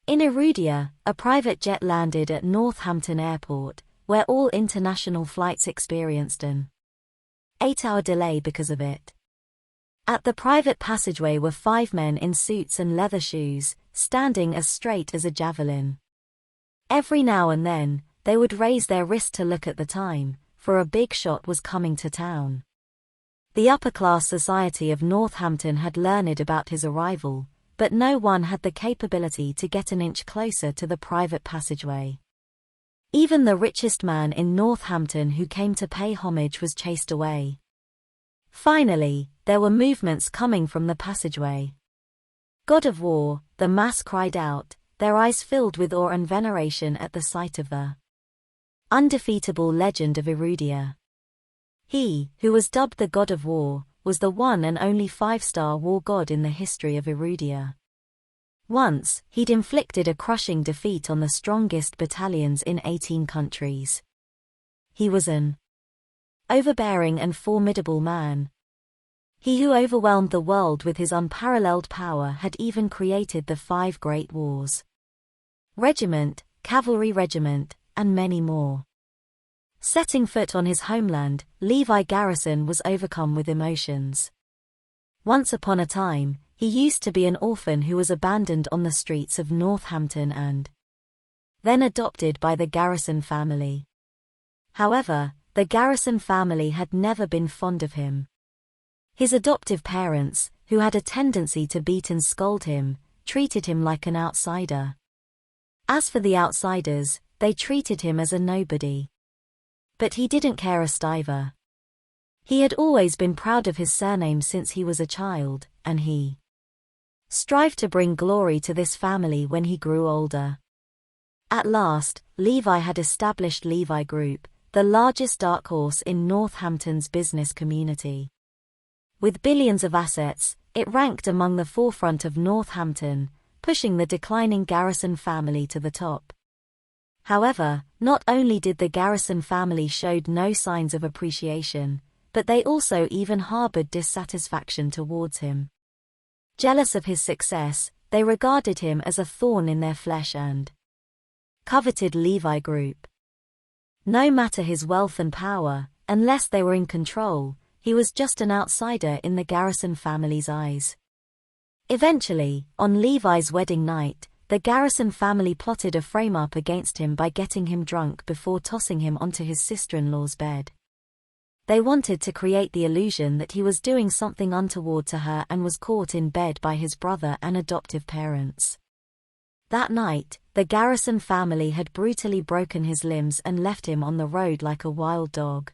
In Erudia, a private jet landed at Northampton Airport, where all international flights experienced an 8-hour delay because of it. At the private passageway were 5 men in suits and leather shoes, standing as straight as a javelin. Every now and then, they would raise their wrist to look at the time, for a big shot was coming to town. The upper-class society of Northampton had learned about his arrival, but no one had the capability to get an inch closer to the private passageway. Even the richest man in Northampton who came to pay homage was chased away. Finally, there were movements coming from the passageway. "God of War," the mass cried out, their eyes filled with awe and veneration at the sight of the undefeatable legend of Erudia. He, who was dubbed the God of War, was the one and only 5-star war god in the history of Erudia. Once, he'd inflicted a crushing defeat on the strongest battalions in 18 countries. He was an overbearing and formidable man. He who overwhelmed the world with his unparalleled power had even created the 5 great wars. Regiment, cavalry regiment, and many more. Setting foot on his homeland, Levi Garrison was overcome with emotions. Once upon a time, he used to be an orphan who was abandoned on the streets of Northampton and then adopted by the Garrison family. However, the Garrison family had never been fond of him. His adoptive parents, who had a tendency to beat and scold him, treated him like an outsider. As for the outsiders, they treated him as a nobody. But he didn't care a stiver. He had always been proud of his surname since he was a child, and he strived to bring glory to this family when he grew older. At last, Levi had established Levi Group, the largest dark horse in Northampton's business community. With billions of assets, it ranked among the forefront of Northampton, pushing the declining Garrison family to the top. However, not only did the Garrison family showed no signs of appreciation, but they also even harbored dissatisfaction towards him. Jealous of his success, they regarded him as a thorn in their flesh and coveted Levi Group. No matter his wealth and power, unless they were in control, he was just an outsider in the Garrison family's eyes. Eventually, on Levi's wedding night, the Garrison family plotted a frame-up against him by getting him drunk before tossing him onto his sister-in-law's bed. They wanted to create the illusion that he was doing something untoward to her and was caught in bed by his brother and adoptive parents. That night, the Garrison family had brutally broken his limbs and left him on the road like a wild dog.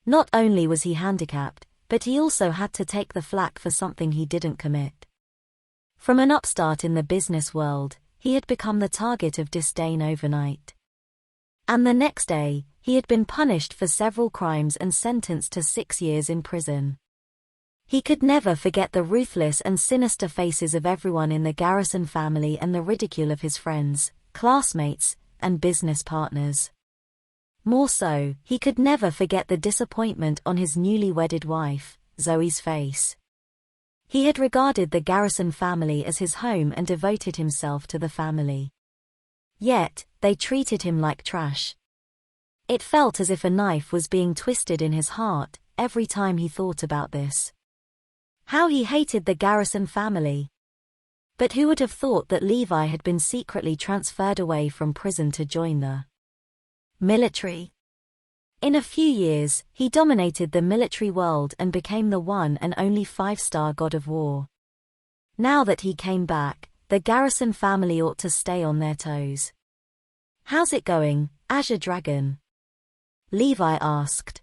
Not only was he handicapped, but he also had to take the flak for something he didn't commit. From an upstart in the business world, he had become the target of disdain overnight. And the next day, he had been punished for several crimes and sentenced to 6 years in prison. He could never forget the ruthless and sinister faces of everyone in the Garrison family and the ridicule of his friends, classmates, and business partners. More so, he could never forget the disappointment on his newly wedded wife, Zoe's face. He had regarded the Garrison family as his home and devoted himself to the family. Yet, they treated him like trash. It felt as if a knife was being twisted in his heart every time he thought about this. How he hated the Garrison family. But who would have thought that Levi had been secretly transferred away from prison to join the military? In a few years, he dominated the military world and became the one and only 5-star God of War. Now that he came back, the Garrison family ought to stay on their toes. "How's it going, Azure Dragon?" Levi asked.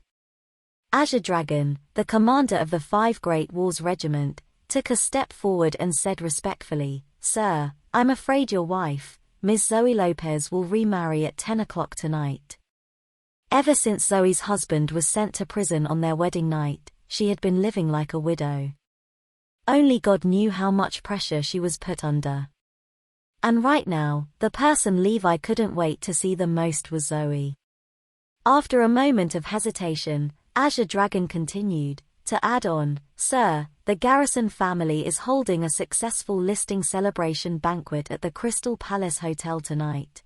Azure Dragon, the commander of the 5 Great Wars Regiment, took a step forward and said respectfully, "Sir, I'm afraid your wife, Ms. Zoe Lopez, will remarry at 10 o'clock tonight." Ever since Zoe's husband was sent to prison on their wedding night, she had been living like a widow. Only God knew how much pressure she was put under. And right now, the person Levi couldn't wait to see the most was Zoe. After a moment of hesitation, Azure Dragon continued, to add on, "Sir, the Garrison family is holding a successful listing celebration banquet at the Crystal Palace Hotel tonight.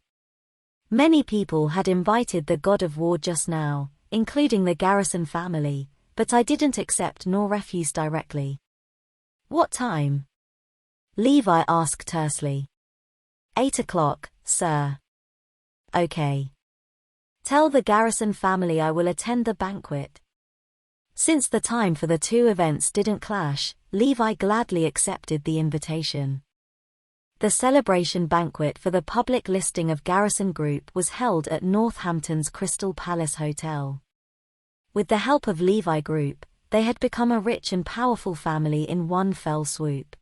Many people had invited the God of War just now, including the Garrison family, but I didn't accept nor refuse directly." "What time?" Levi asked tersely. 8 o'clock, sir." "Okay. Tell the Garrison family I will attend the banquet." Since the time for the two events didn't clash, Levi gladly accepted the invitation. The celebration banquet for the public listing of Garrison Group was held at Northampton's Crystal Palace Hotel. With the help of Levi Group, they had become a rich and powerful family in one fell swoop.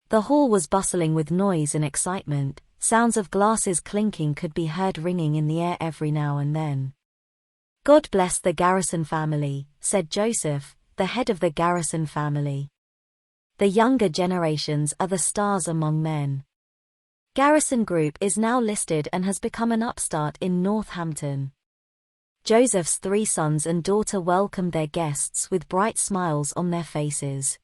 The hall was bustling with noise and excitement. Sounds of glasses clinking could be heard ringing in the air every now and then. "God bless the Garrison family," said Joseph, the head of the Garrison family. "The younger generations are the stars among men. Garrison Group is now listed and has become an upstart in Northampton." Joseph's 3 sons and daughter welcomed their guests with bright smiles on their faces.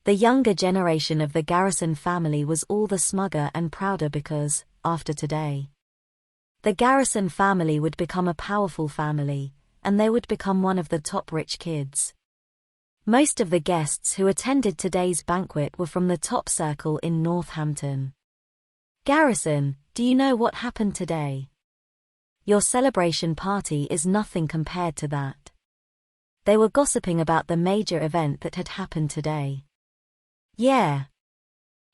The younger generation of the Garrison family was all the smugger and prouder because, after today, the Garrison family would become a powerful family, and they would become one of the top rich kids. Most of the guests who attended today's banquet were from the top circle in Northampton. "Garrison, do you know what happened today? Your celebration party is nothing compared to that." They were gossiping about the major event that had happened today. "Yeah.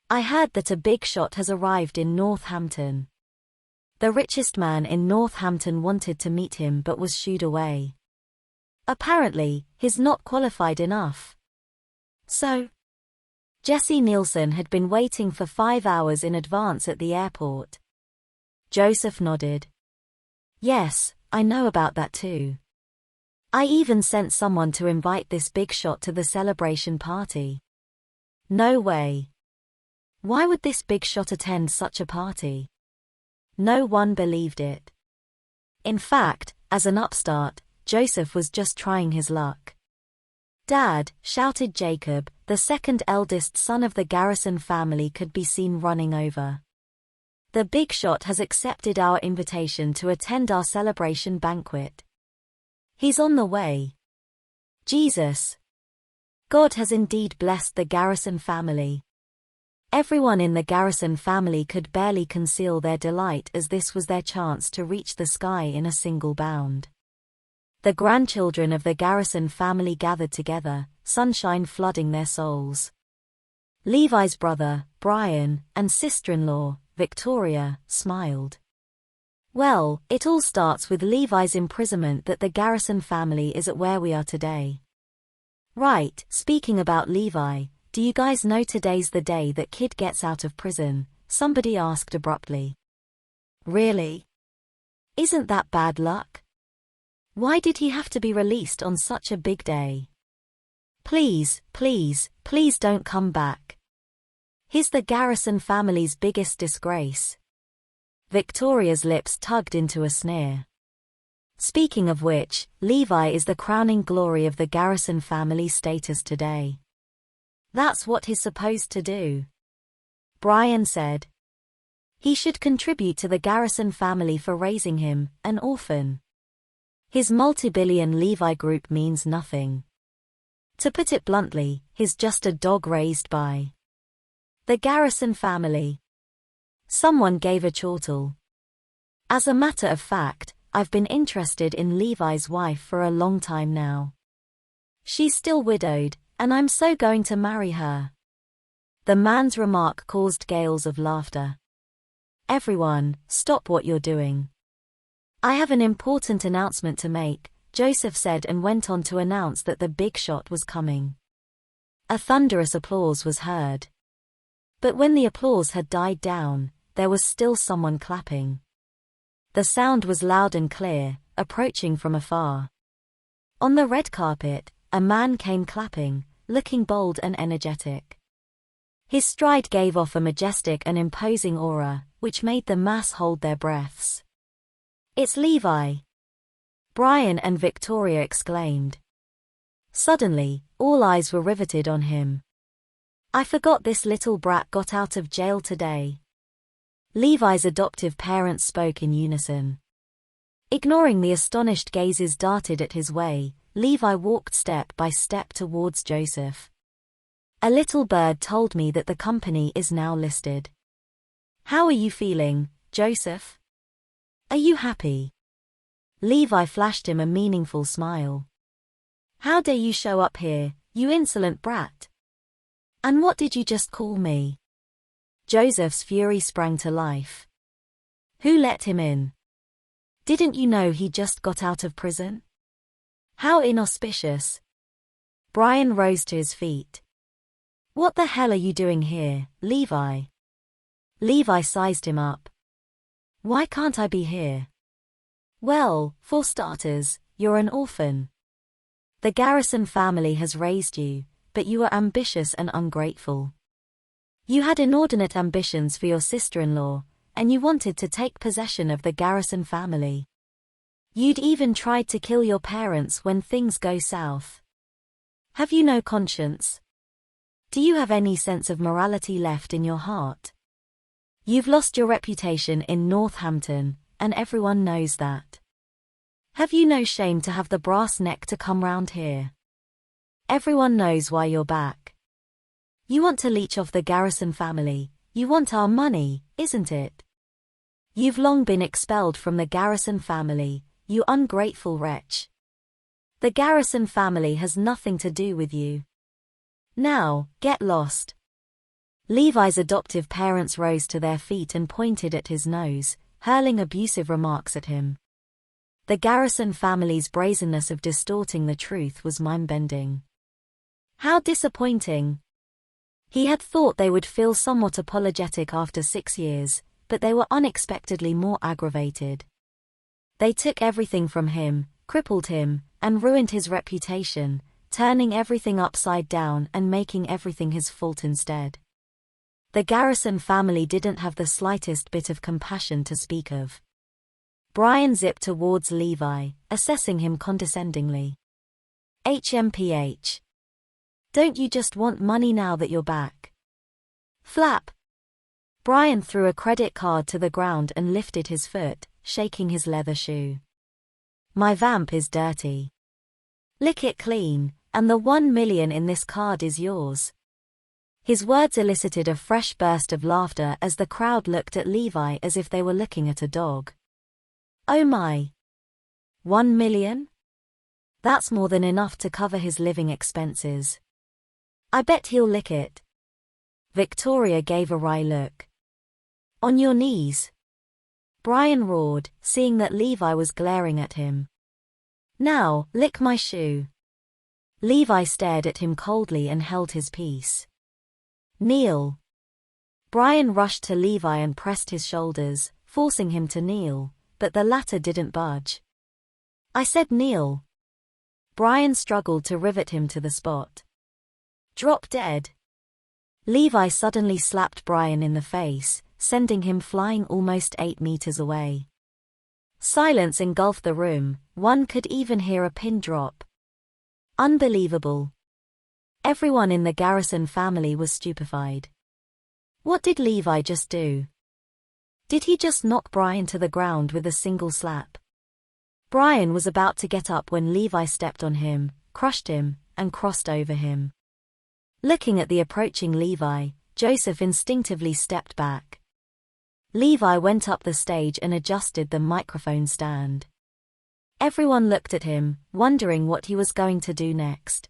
I heard that a big shot has arrived in Northampton. The richest man in Northampton wanted to meet him but was shooed away. Apparently, he's not qualified enough." "So?" Jesse Nielsen had been waiting for 5 hours in advance at the airport. Joseph nodded. "Yes, I know about that too. I even sent someone to invite this big shot to the celebration party." "No way. Why would this big shot attend such a party?" No one believed it. In fact, as an upstart, Joseph was just trying his luck. "Dad," shouted Jacob, the second eldest son of the Garrison family, could be seen running over. "The big shot has accepted our invitation to attend our celebration banquet. He's on the way." Jesus! God has indeed blessed the Garrison family. Everyone in the Garrison family could barely conceal their delight as this was their chance to reach the sky in a single bound. The grandchildren of the Garrison family gathered together, sunshine flooding their souls. Levi's brother, Brian, and sister-in-law, Victoria, smiled. "Well, it all starts with Levi's imprisonment that the Garrison family is at where we are today." "Right, speaking about Levi, do you guys know today's the day that kid gets out of prison?" somebody asked abruptly. "Really? Isn't that bad luck? Why did he have to be released on such a big day? Please, please, please don't come back. He's the Garrison family's biggest disgrace." Victoria's lips tugged into a sneer. "Speaking of which, Levi is the crowning glory of the Garrison family status today. That's what he's supposed to do," Brian said. "He should contribute to the Garrison family for raising him, an orphan. His multi-billion Levi Group means nothing. To put it bluntly, he's just a dog raised by the Garrison family." Someone gave a chortle. "As a matter of fact, I've been interested in Levi's wife for a long time now. She's still widowed, and I'm so going to marry her." The man's remark caused gales of laughter. "Everyone, stop what you're doing. I have an important announcement to make," Joseph said, and went on to announce that the big shot was coming. A thunderous applause was heard. But when the applause had died down, there was still someone clapping. The sound was loud and clear, approaching from afar. On the red carpet, a man came clapping, looking bold and energetic. His stride gave off a majestic and imposing aura, which made the mass hold their breaths. "It's Levi!" Brian and Victoria exclaimed. Suddenly, all eyes were riveted on him. I forgot this little brat got out of jail today. Levi's adoptive parents spoke in unison. Ignoring the astonished gazes darted at his way, Levi walked step by step towards Joseph. A little bird told me that the company is now listed. How are you feeling, Joseph? Are you happy? Levi flashed him a meaningful smile. How dare you show up here, you insolent brat? And what did you just call me? Joseph's fury sprang to life. Who let him in? Didn't you know he just got out of prison? How inauspicious. Brian rose to his feet. What the hell are you doing here, Levi? Levi sized him up. Why can't I be here? Well, for starters, you're an orphan. The Garrison family has raised you, but you are ambitious and ungrateful. You had inordinate ambitions for your sister-in-law, and you wanted to take possession of the Garrison family. You'd even tried to kill your parents when things go south. Have you no conscience? Do you have any sense of morality left in your heart? You've lost your reputation in Northampton, and everyone knows that. Have you no shame to have the brass neck to come round here? Everyone knows why you're back. You want to leech off the Garrison family, you want our money, isn't it? You've long been expelled from the Garrison family, you ungrateful wretch. The Garrison family has nothing to do with you. Now, get lost. Levi's adoptive parents rose to their feet and pointed at his nose, hurling abusive remarks at him. The Garrison family's brazenness of distorting the truth was mind-bending. How disappointing. He had thought they would feel somewhat apologetic after 6 years, but they were unexpectedly more aggravated. They took everything from him, crippled him, and ruined his reputation, turning everything upside down and making everything his fault instead. The Garrison family didn't have the slightest bit of compassion to speak of. Brian zipped towards Levi, assessing him condescendingly. HMPH. Don't you just want money now that you're back? Flap. Brian threw a credit card to the ground and lifted his foot, shaking his leather shoe. My vamp is dirty. Lick it clean, and the 1 million in this card is yours. His words elicited a fresh burst of laughter as the crowd looked at Levi as if they were looking at a dog. Oh my. 1 million? That's more than enough to cover his living expenses. I bet he'll lick it. Victoria gave a wry look. On your knees. Brian roared, seeing that Levi was glaring at him. Now, lick my shoe. Levi stared at him coldly and held his peace. Kneel. Brian rushed to Levi and pressed his shoulders, forcing him to kneel, but the latter didn't budge. I said kneel. Brian struggled to rivet him to the spot. Drop dead. Levi suddenly slapped Brian in the face, sending him flying almost 8 meters away. Silence engulfed the room, one could even hear a pin drop. Unbelievable. Everyone in the Garrison family was stupefied. What did Levi just do? Did he just knock Brian to the ground with a single slap? Brian was about to get up when Levi stepped on him, crushed him, and crossed over him. Looking at the approaching Levi, Joseph instinctively stepped back. Levi went up the stage and adjusted the microphone stand. Everyone looked at him, wondering what he was going to do next.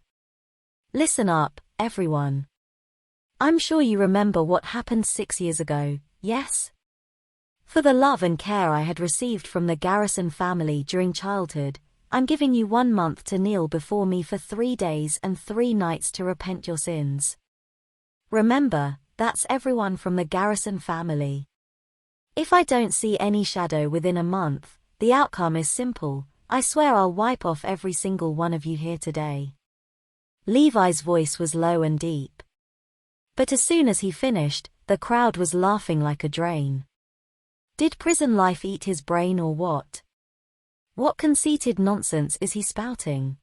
Listen up, everyone. I'm sure you remember what happened 6 years ago, yes? For the love and care I had received from the Garrison family during childhood, I'm giving you 1 month to kneel before me for 3 days and 3 nights to repent your sins. Remember, that's everyone from the Garrison family. If I don't see any shadow within a month, the outcome is simple. I swear I'll wipe off every single one of you here today. Levi's voice was low and deep. But as soon as he finished, the crowd was laughing like a drain. Did prison life eat his brain or what? What conceited nonsense is he spouting?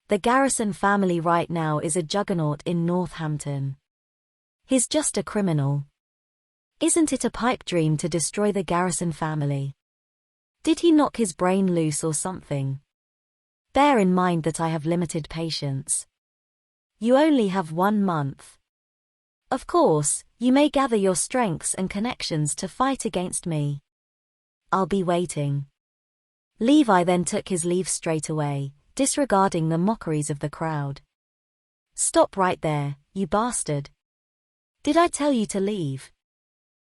The Garrison family right now is a juggernaut in Northampton. He's just a criminal. Isn't it a pipe dream to destroy the Garrison family? Did he knock his brain loose or something? Bear in mind that I have limited patience. You only have 1 month. Of course, you may gather your strengths and connections to fight against me. I'll be waiting. Levi then took his leave straight away, disregarding the mockeries of the crowd. Stop right there, you bastard. Did I tell you to leave?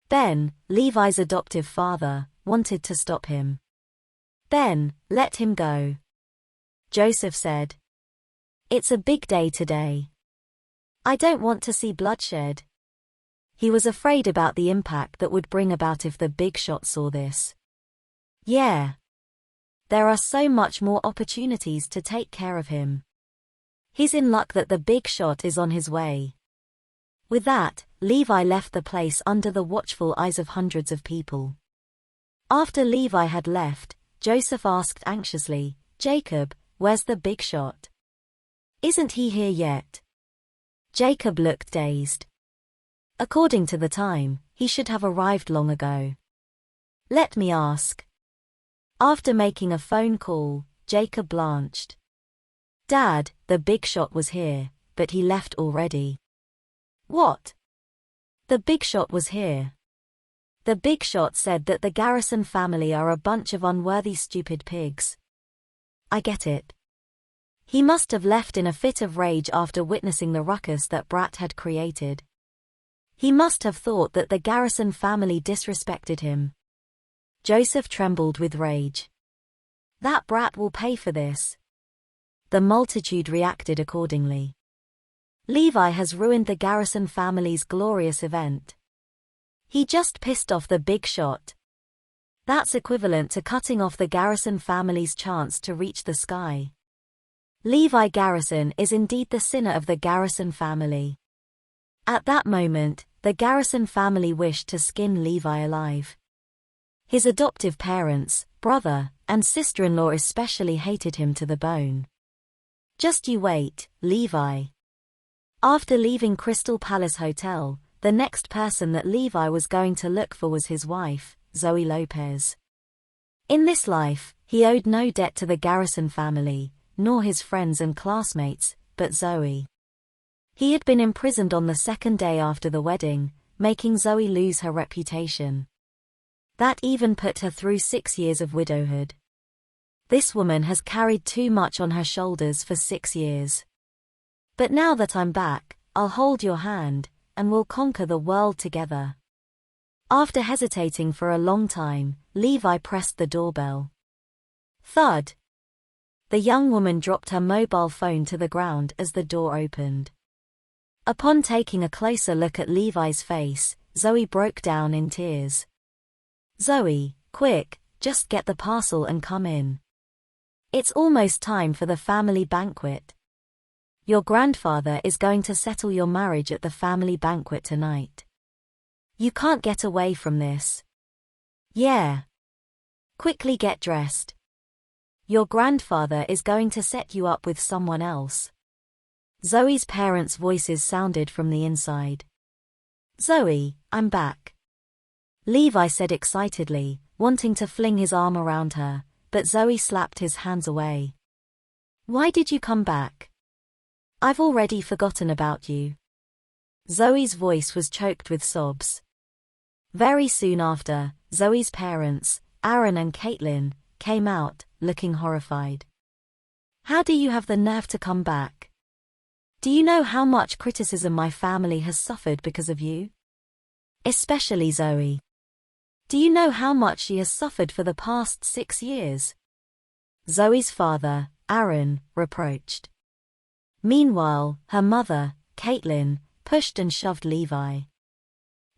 Ben, Levi's adoptive father, wanted to stop him. Ben, let him go. Joseph said. It's a big day today. I don't want to see bloodshed. He was afraid about the impact that would bring about if the big shot saw this. Yeah. There are so much more opportunities to take care of him. He's in luck that the big shot is on his way. With that, Levi left the place under the watchful eyes of hundreds of people. After Levi had left, Joseph asked anxiously, Jacob, where's the big shot? Isn't he here yet? Jacob looked dazed. According to the time, he should have arrived long ago. Let me ask. After making a phone call, Jacob blanched. Dad, the big shot was here, but he left already. What? The big shot was here. The big shot said that the Garrison family are a bunch of unworthy stupid pigs. I get it. He must have left in a fit of rage after witnessing the ruckus that Brat had created. He must have thought that the Garrison family disrespected him. Joseph trembled with rage. That brat will pay for this. The multitude reacted accordingly. Levi has ruined the Garrison family's glorious event. He just pissed off the big shot. That's equivalent to cutting off the Garrison family's chance to reach the sky. Levi Garrison is indeed the sinner of the Garrison family. At that moment, the Garrison family wished to skin Levi alive. His adoptive parents, brother, and sister-in-law especially hated him to the bone. Just you wait, Levi. After leaving Crystal Palace Hotel, the next person that Levi was going to look for was his wife, Zoe Lopez. In this life, he owed no debt to the Garrison family, nor his friends and classmates, but Zoe. He had been imprisoned on the second day after the wedding, making Zoe lose her reputation. That even put her through 6 years of widowhood. This woman has carried too much on her shoulders for 6 years. But now that I'm back, I'll hold your hand, and we'll conquer the world together. After hesitating for a long time, Levi pressed the doorbell. Thud. The young woman dropped her mobile phone to the ground as the door opened. Upon taking a closer look at Levi's face, Zoe broke down in tears. Zoe, quick, just get the parcel and come in. It's almost time for the family banquet. Your grandfather is going to settle your marriage at the family banquet tonight. You can't get away from this. Yeah. Quickly get dressed. Your grandfather is going to set you up with someone else. Zoe's parents' voices sounded from the inside. Zoe, I'm back. Levi said excitedly, wanting to fling his arm around her, but Zoe slapped his hands away. Why did you come back? I've already forgotten about you. Zoe's voice was choked with sobs. Very soon after, Zoe's parents, Aaron and Caitlin, came out, looking horrified. How do you have the nerve to come back? Do you know how much criticism my family has suffered because of you? Especially Zoe. Do you know how much she has suffered for the past 6 years? Zoe's father, Aaron, reproached. Meanwhile, her mother, Caitlin, pushed and shoved Levi.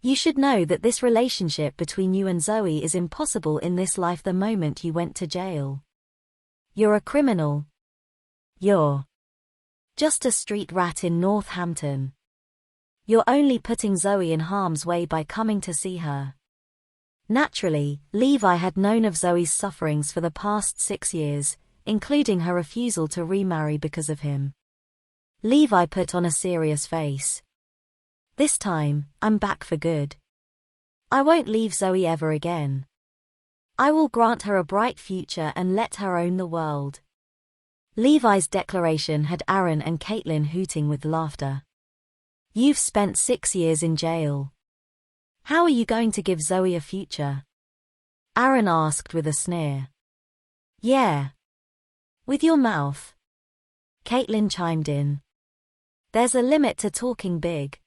You should know that this relationship between you and Zoe is impossible in this life the moment you went to jail. You're a criminal. You're just a street rat in Northampton. You're only putting Zoe in harm's way by coming to see her. Naturally, Levi had known of Zoe's sufferings for the past 6 years, including her refusal to remarry because of him. Levi put on a serious face. This time, I'm back for good. I won't leave Zoe ever again. I will grant her a bright future and let her own the world. Levi's declaration had Aaron and Caitlin hooting with laughter. You've spent 6 years in jail. How are you going to give Zoe a future? Aaron asked with a sneer. Yeah. With your mouth. Caitlin chimed in. There's a limit to talking big.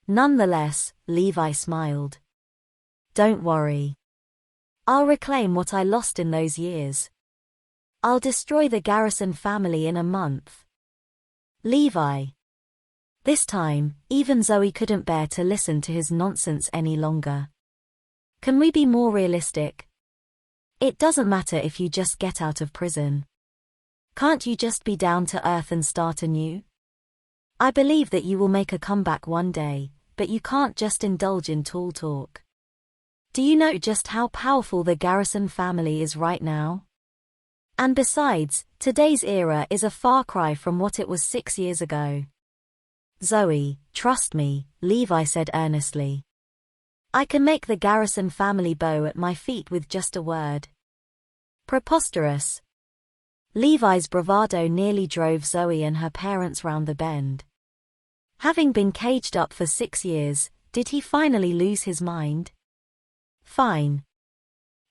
Nonetheless, Levi smiled. Don't worry. I'll reclaim what I lost in those years. I'll destroy the Garrison family in a month. Levi. This time, even Zoe couldn't bear to listen to his nonsense any longer. Can we be more realistic? It doesn't matter if you just get out of prison. Can't you just be down to earth and start anew? I believe that you will make a comeback one day, but you can't just indulge in tall talk. Do you know just how powerful the Garrison family is right now? And besides, today's era is a far cry from what it was 6 years ago. Zoe, trust me, Levi said earnestly. I can make the Garrison family bow at my feet with just a word. Preposterous. Levi's bravado nearly drove Zoe and her parents round the bend. Having been caged up for 6 years, did he finally lose his mind? Fine.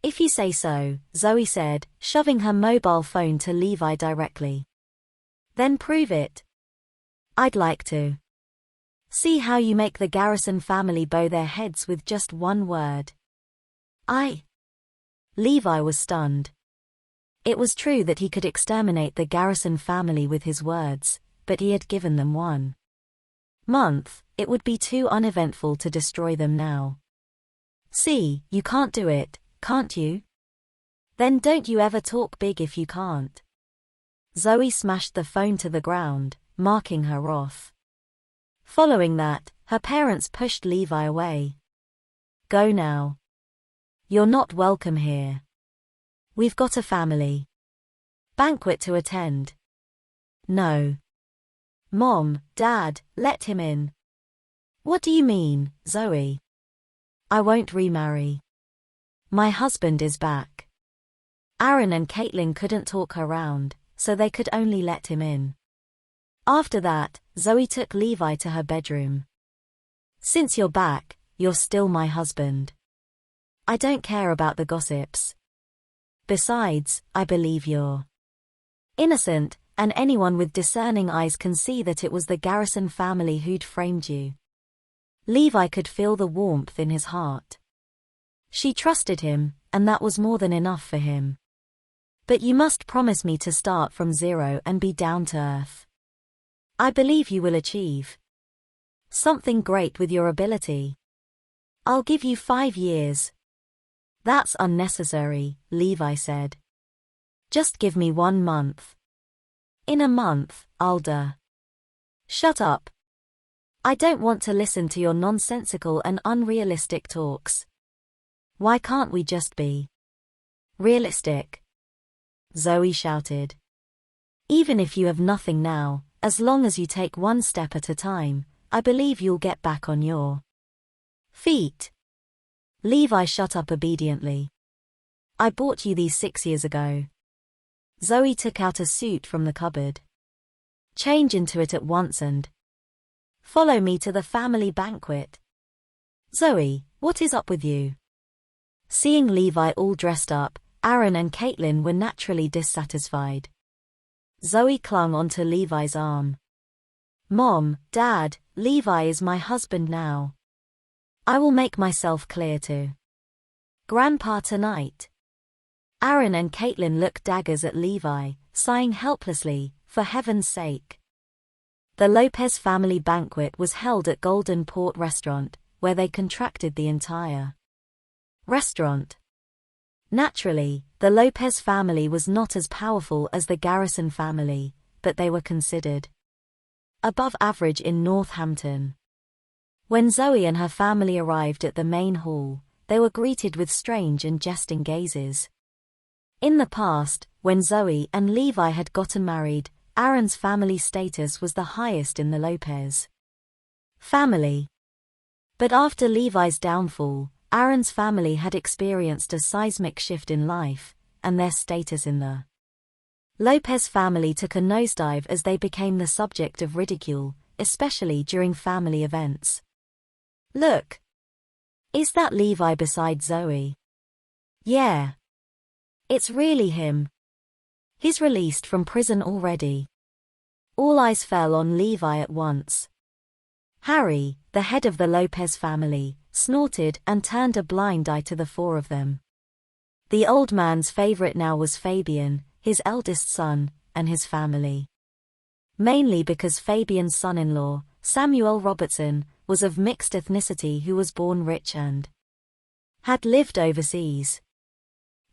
If you say so, Zoe said, shoving her mobile phone to Levi directly. Then prove it. I'd like to. See how you make the Garrison family bow their heads with just one word. Levi was stunned. It was true that he could exterminate the Garrison family with his words, but he had given them 1 month. It would be too uneventful to destroy them now. See, you can't do it, can't you? Then don't you ever talk big if you can't. Zoe smashed the phone to the ground, marking her wrath. Following that, her parents pushed Levi away. Go now. You're not welcome here. We've got a family banquet to attend. No. Mom, Dad, let him in. What do you mean, Zoe? I won't remarry. My husband is back. Aaron and Caitlin couldn't talk her round, so they could only let him in. After that, Zoe took Levi to her bedroom. Since you're back, you're still my husband. I don't care about the gossips. Besides, I believe you're innocent, and anyone with discerning eyes can see that it was the Garrison family who'd framed you. Levi could feel the warmth in his heart. She trusted him, and that was more than enough for him. But you must promise me to start from zero and be down to earth. I believe you will achieve something great with your ability. I'll give you 5 years. That's unnecessary, Levi said. Just give me 1 month. In a month, I'll Shut up. I don't want to listen to your nonsensical and unrealistic talks. Why can't we just be realistic? Zoe shouted. Even if you have nothing now, as long as you take 1 step at a time, I believe you'll get back on your feet. Levi shut up obediently. I bought you these 6 years ago. Zoe took out a suit from the cupboard. Change into it at once and follow me to the family banquet. Zoe, what is up with you? Seeing Levi all dressed up, Aaron and Caitlin were naturally dissatisfied. Zoe clung onto Levi's arm. Mom, Dad, Levi is my husband now. I will make myself clear to Grandpa tonight. Aaron and Caitlin looked daggers at Levi, sighing helplessly, for heaven's sake. The Lopez family banquet was held at Golden Port Restaurant, where they contracted the entire restaurant. Naturally, the Lopez family was not as powerful as the Garrison family, but they were considered above average in Northampton. When Zoe and her family arrived at the main hall, they were greeted with strange and jesting gazes. In the past, when Zoe and Levi had gotten married, Aaron's family status was the highest in the Lopez family. But after Levi's downfall, Aaron's family had experienced a seismic shift in life, and their status in the Lopez family took a nosedive as they became the subject of ridicule, especially during family events. Look! Is that Levi beside Zoe? Yeah. It's really him. He's released from prison already. All eyes fell on Levi at once. Harry, the head of the Lopez family, snorted and turned a blind eye to the four of them. The old man's favorite now was Fabian, his eldest son, and his family. Mainly because Fabian's son-in-law, Samuel Robertson, was of mixed ethnicity who was born rich and had lived overseas.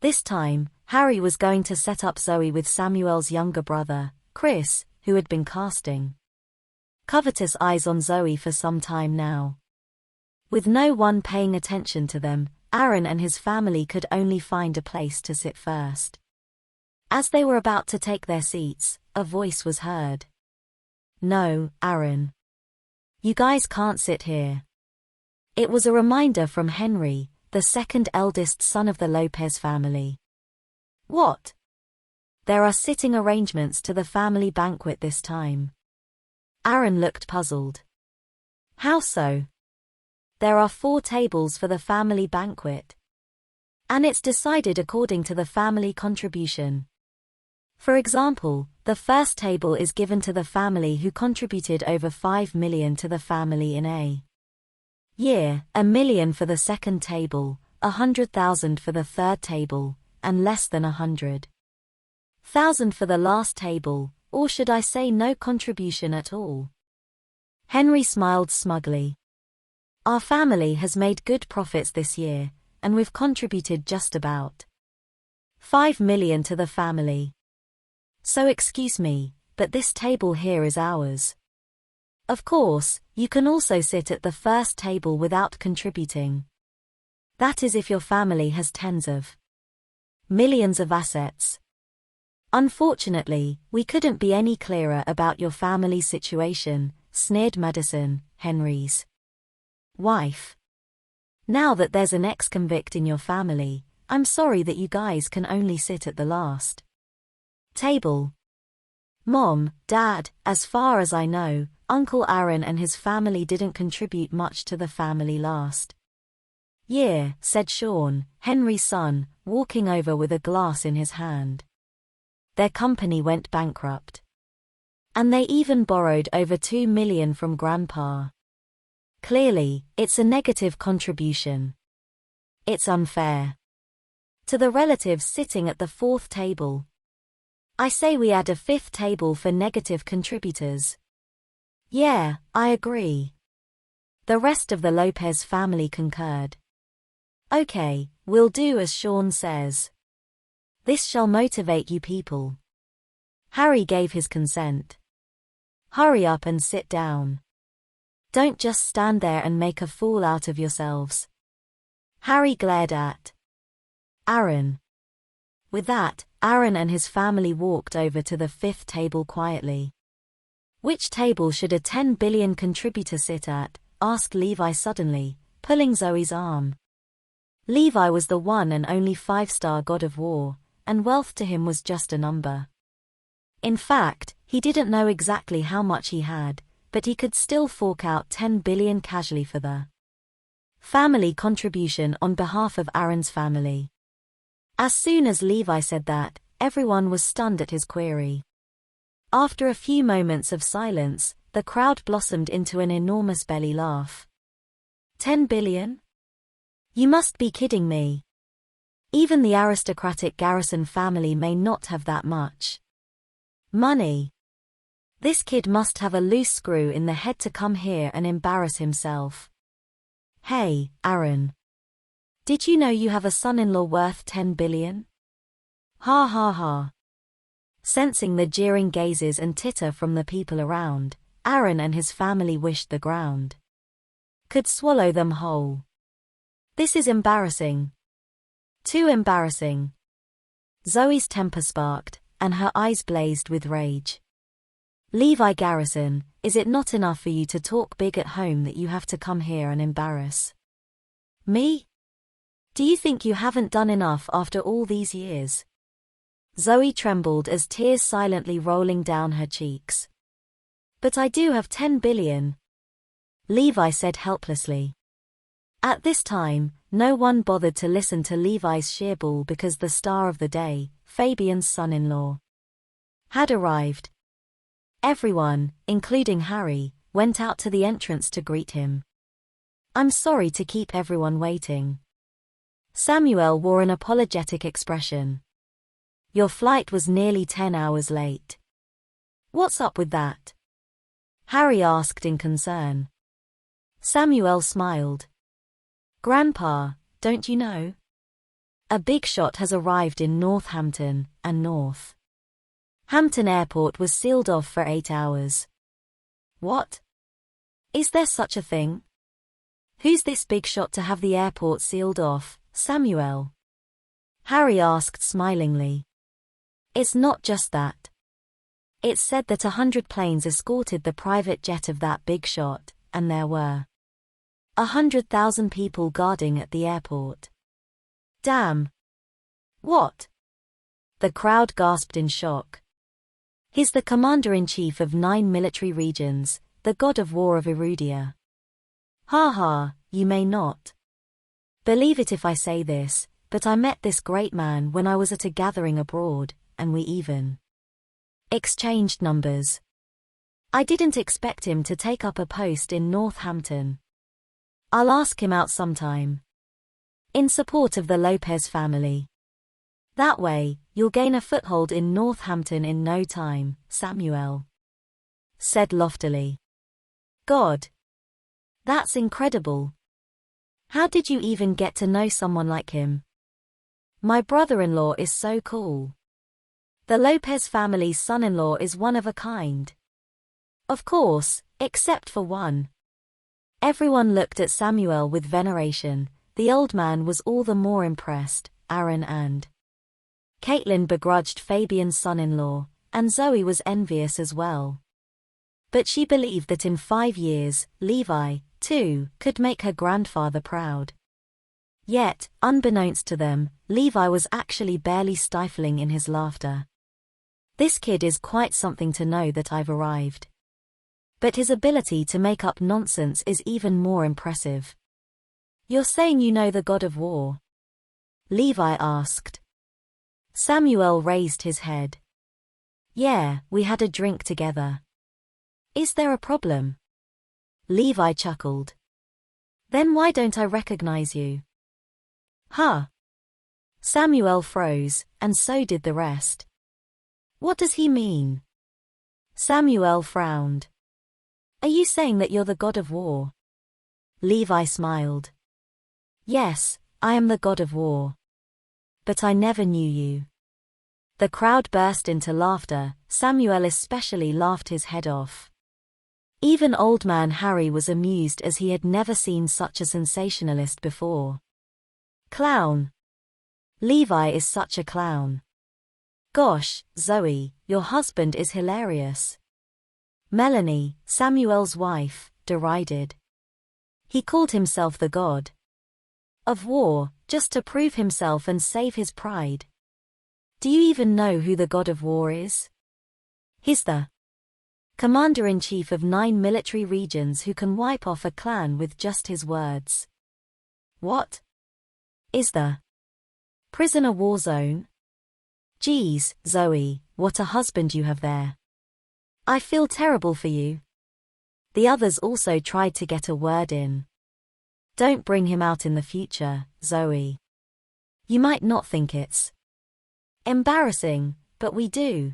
This time, Harry was going to set up Zoe with Samuel's younger brother, Chris, who had been casting covetous eyes on Zoe for some time now. With no one paying attention to them, Aaron and his family could only find a place to sit first. As they were about to take their seats, a voice was heard. "No, Aaron. You guys can't sit here." It was a reminder from Henry, the second eldest son of the Lopez family. "What? There are sitting arrangements to the family banquet this time." Aaron looked puzzled. "How so?" "There are 4 tables for the family banquet. And it's decided according to the family contribution. For example, the first table is given to the family who contributed over 5 million to the family in a year, 1 million for the second table, 100,000 for the third table, and less than 100,000 for the last table, or should I say no contribution at all." Henry smiled smugly. "Our family has made good profits this year, and we've contributed just about 5 million to the family. So excuse me, but this table here is ours. Of course, you can also sit at the first table without contributing. That is if your family has tens of millions of assets. Unfortunately, we couldn't be any clearer about your family's situation," sneered Madison, Henry's wife. "Now that there's an ex-convict in your family, I'm sorry that you guys can only sit at the last table." "Mom, Dad, as far as I know, Uncle Aaron and his family didn't contribute much to the family last year," said Sean, Henry's son, walking over with a glass in his hand. "Their company went bankrupt. And they even borrowed over 2 million from Grandpa. Clearly, it's a negative contribution. It's unfair. To the relatives sitting at the 4th table. I say we add a 5th table for negative contributors." "Yeah, I agree." The rest of the Lopez family concurred. "Okay, we'll do as Sean says. This shall motivate you people." Harry gave his consent. "Hurry up and sit down. Don't just stand there and make a fool out of yourselves." Harry glared at Aaron. With that, Aaron and his family walked over to the 5th table quietly. "Which table should a 10 billion contributor sit at?" asked Levi suddenly, pulling Zoe's arm. Levi was the one and only 5-star god of war, and wealth to him was just a number. In fact, he didn't know exactly how much he had, but he could still fork out 10 billion casually for the family contribution on behalf of Aaron's family. As soon as Levi said that, everyone was stunned at his query. After a few moments of silence, the crowd blossomed into an enormous belly laugh. 10 billion? You must be kidding me. Even the aristocratic Garrison family may not have that much money. This kid must have a loose screw in the head to come here and embarrass himself. Hey, Aaron. Did you know you have a son-in-law worth 10 billion? Ha ha ha. Sensing the jeering gazes and titter from the people around, Aaron and his family wished the ground could swallow them whole. This is embarrassing. Too embarrassing. Zoe's temper sparked, and her eyes blazed with rage. Levi Garrison, is it not enough for you to talk big at home that you have to come here and embarrass me? Do you think you haven't done enough after all these years? Zoe trembled as tears silently rolling down her cheeks. But I do have 10 billion. Levi said helplessly. At this time, no one bothered to listen to Levi's sheerball because the star of the day, Fabian's son-in-law, had arrived. Everyone, including Harry, went out to the entrance to greet him. I'm sorry to keep everyone waiting. Samuel wore an apologetic expression. Your flight was nearly 10 hours late. What's up with that? Harry asked in concern. Samuel smiled. Grandpa, don't you know? A big shot has arrived in Northampton, and North Hampton Airport was sealed off for 8 hours. What? Is there such a thing? Who's this big shot to have the airport sealed off, Samuel? Harry asked smilingly. It's not just that. It's said that 100 planes escorted the private jet of that big shot, and there were 100,000 people guarding at the airport. Damn. What? The crowd gasped in shock. He's the commander-in-chief of 9 military regions, the god of war of Erudia. Ha ha, you may not believe it if I say this, but I met this great man when I was at a gathering abroad, and we even exchanged numbers. I didn't expect him to take up a post in Northampton. I'll ask him out sometime. In support of the Lopez family. That way, you'll gain a foothold in Northampton in no time, Samuel said loftily. God. That's incredible. How did you even get to know someone like him? My brother-in-law is so cool. The Lopez family's son-in-law is one of a kind. Of course, except for one. Everyone looked at Samuel with veneration. The old man was all the more impressed. Aaron and Caitlin begrudged Fabian's son-in-law, and Zoe was envious as well. But she believed that in 5 years, Levi, too, could make her grandfather proud. Yet, unbeknownst to them, Levi was actually barely stifling in his laughter. This kid is quite something to know that I've arrived. But his ability to make up nonsense is even more impressive. You're saying you know the god of war? Levi asked. Samuel raised his head. Yeah, we had a drink together. Is there a problem? Levi chuckled. Then why don't I recognize you? Huh? Samuel froze, and so did the rest. What does he mean? Samuel frowned. Are you saying that you're the god of war? Levi smiled. Yes, I am the god of war. But I never knew you. The crowd burst into laughter. Samuel especially laughed his head off. Even old man Harry was amused as he had never seen such a sensationalist before. Clown. Levi is such a clown. Gosh, Zoe, your husband is hilarious. Melanie, Samuel's wife, derided. He called himself the god of war, just to prove himself and save his pride. Do you even know who the god of war is? He's the commander-in-chief of 9 military regions who can wipe off a clan with just his words. What? Is the prisoner war zone? Geez, Zoe, what a husband you have there. I feel terrible for you. The others also tried to get a word in. Don't bring him out in the future, Zoe. You might not think it's embarrassing, but we do.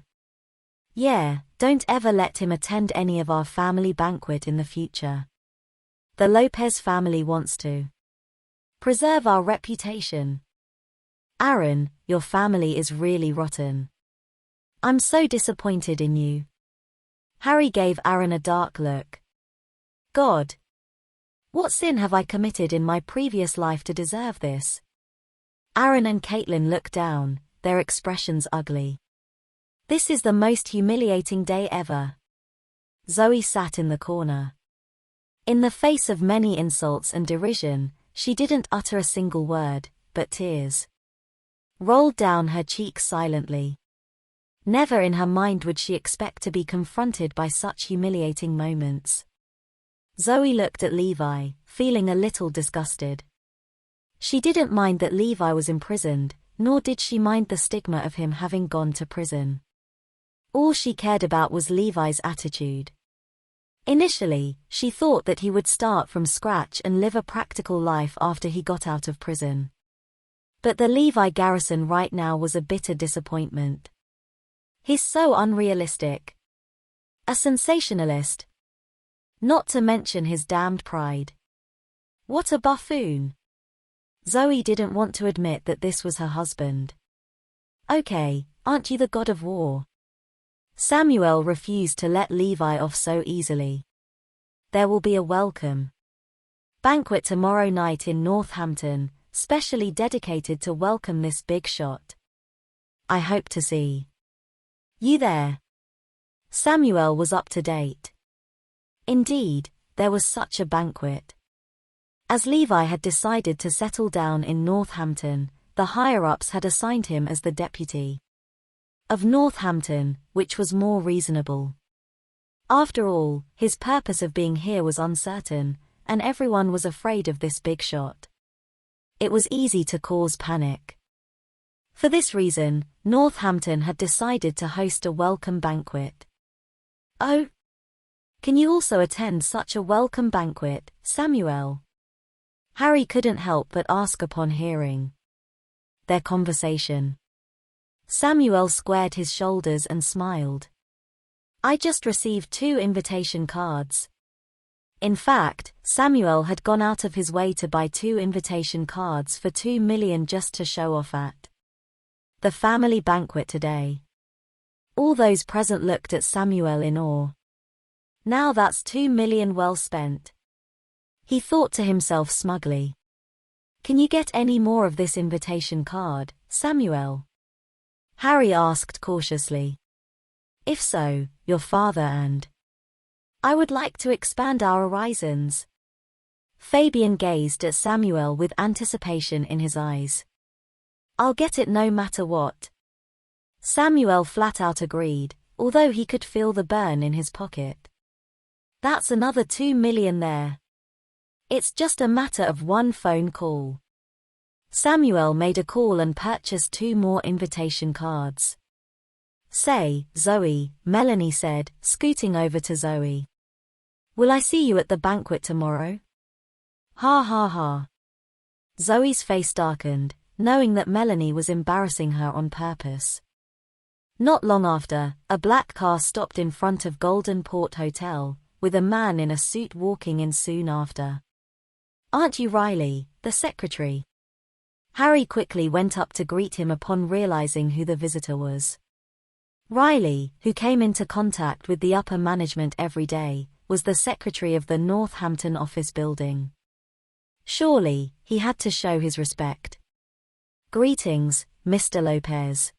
Yeah, don't ever let him attend any of our family banquet in the future. The Lopez family wants to preserve our reputation. Aaron, your family is really rotten. I'm so disappointed in you. Harry gave Aaron a dark look. God. What sin have I committed in my previous life to deserve this? Aaron and Caitlin looked down. their expressions ugly. This is the most humiliating day ever. Zoe sat in the corner. In the face of many insults and derision, she didn't utter a single word, but tears rolled down her cheeks silently. Never in her mind would she expect to be confronted by such humiliating moments. Zoe looked at Levi, feeling a little disgusted. She didn't mind that Levi was imprisoned, nor did she mind the stigma of him having gone to prison. All she cared about was Levi's attitude. Initially, she thought that he would start from scratch and live a practical life after he got out of prison. But the Levi Garrison right now was a bitter disappointment. He's so unrealistic. A sensationalist. Not to mention his damned pride. What a buffoon. Zoe didn't want to admit that this was her husband. Okay, aren't you the god of war? Samuel refused to let Levi off so easily. There will be a welcome banquet tomorrow night in Northampton, specially dedicated to welcome this big shot. I hope to see you there. Samuel was up to date. Indeed, there was such a banquet. As Levi had decided to settle down in Northampton, the higher-ups had assigned him as the deputy of Northampton, which was more reasonable. After all, his purpose of being here was uncertain, and everyone was afraid of this big shot. It was easy to cause panic. For this reason, Northampton had decided to host a welcome banquet. Oh, can you also attend such a welcome banquet, Samuel? Harry couldn't help but ask upon hearing their conversation. Samuel squared his shoulders and smiled. I just received 2 invitation cards. In fact, Samuel had gone out of his way to buy 2 invitation cards for $2 million just to show off at the family banquet today. All those present looked at Samuel in awe. Now that's $2 million well spent. He thought to himself smugly. Can you get any more of this invitation card, Samuel? Harry asked cautiously. If so, your father and I would like to expand our horizons. Fabian gazed at Samuel with anticipation in his eyes. I'll get it no matter what. Samuel flat out agreed, although he could feel the burn in his pocket. That's another $2 million there. It's just a matter of one phone call. Samuel made a call and purchased 2 more invitation cards. Say, Zoe, Melanie said, scooting over to Zoe. Will I see you at the banquet tomorrow? Ha ha ha. Zoe's face darkened, knowing that Melanie was embarrassing her on purpose. Not long after, a black car stopped in front of Golden Port Hotel, with a man in a suit walking in soon after. Aren't you Riley, the secretary? Harry quickly went up to greet him upon realizing who the visitor was. Riley, who came into contact with the upper management every day, was the secretary of the Northampton office building. Surely, he had to show his respect. Greetings, Mr. Lopez.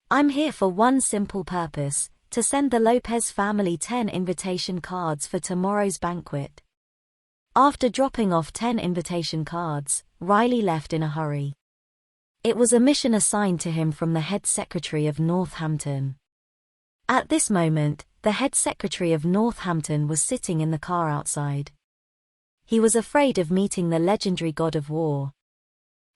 I'm here for one simple purpose, to send the Lopez family 10 invitation cards for tomorrow's banquet. After dropping off 10 invitation cards, Riley left in a hurry. It was a mission assigned to him from the head secretary of Northampton. At this moment, the head secretary of Northampton was sitting in the car outside. He was afraid of meeting the legendary god of war.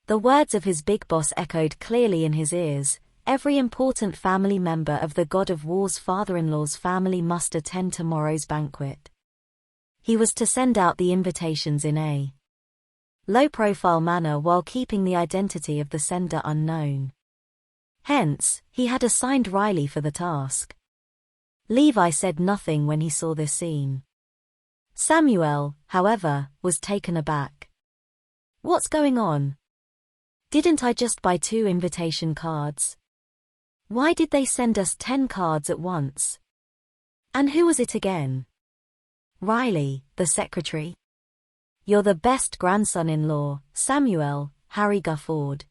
The words of his big boss echoed clearly in his ears. Every important family member of the god of war's father-in-law's family must attend tomorrow's banquet. He was to send out the invitations in a low-profile manner while keeping the identity of the sender unknown. Hence, he had assigned Riley for the task. Levi said nothing when he saw this scene. Samuel, however, was taken aback. What's going on? Didn't I just buy 2 invitation cards? Why did they send us 10 cards at once? And who was it again? Riley, the secretary. You're the best grandson-in-law, Samuel, Harry guffawed.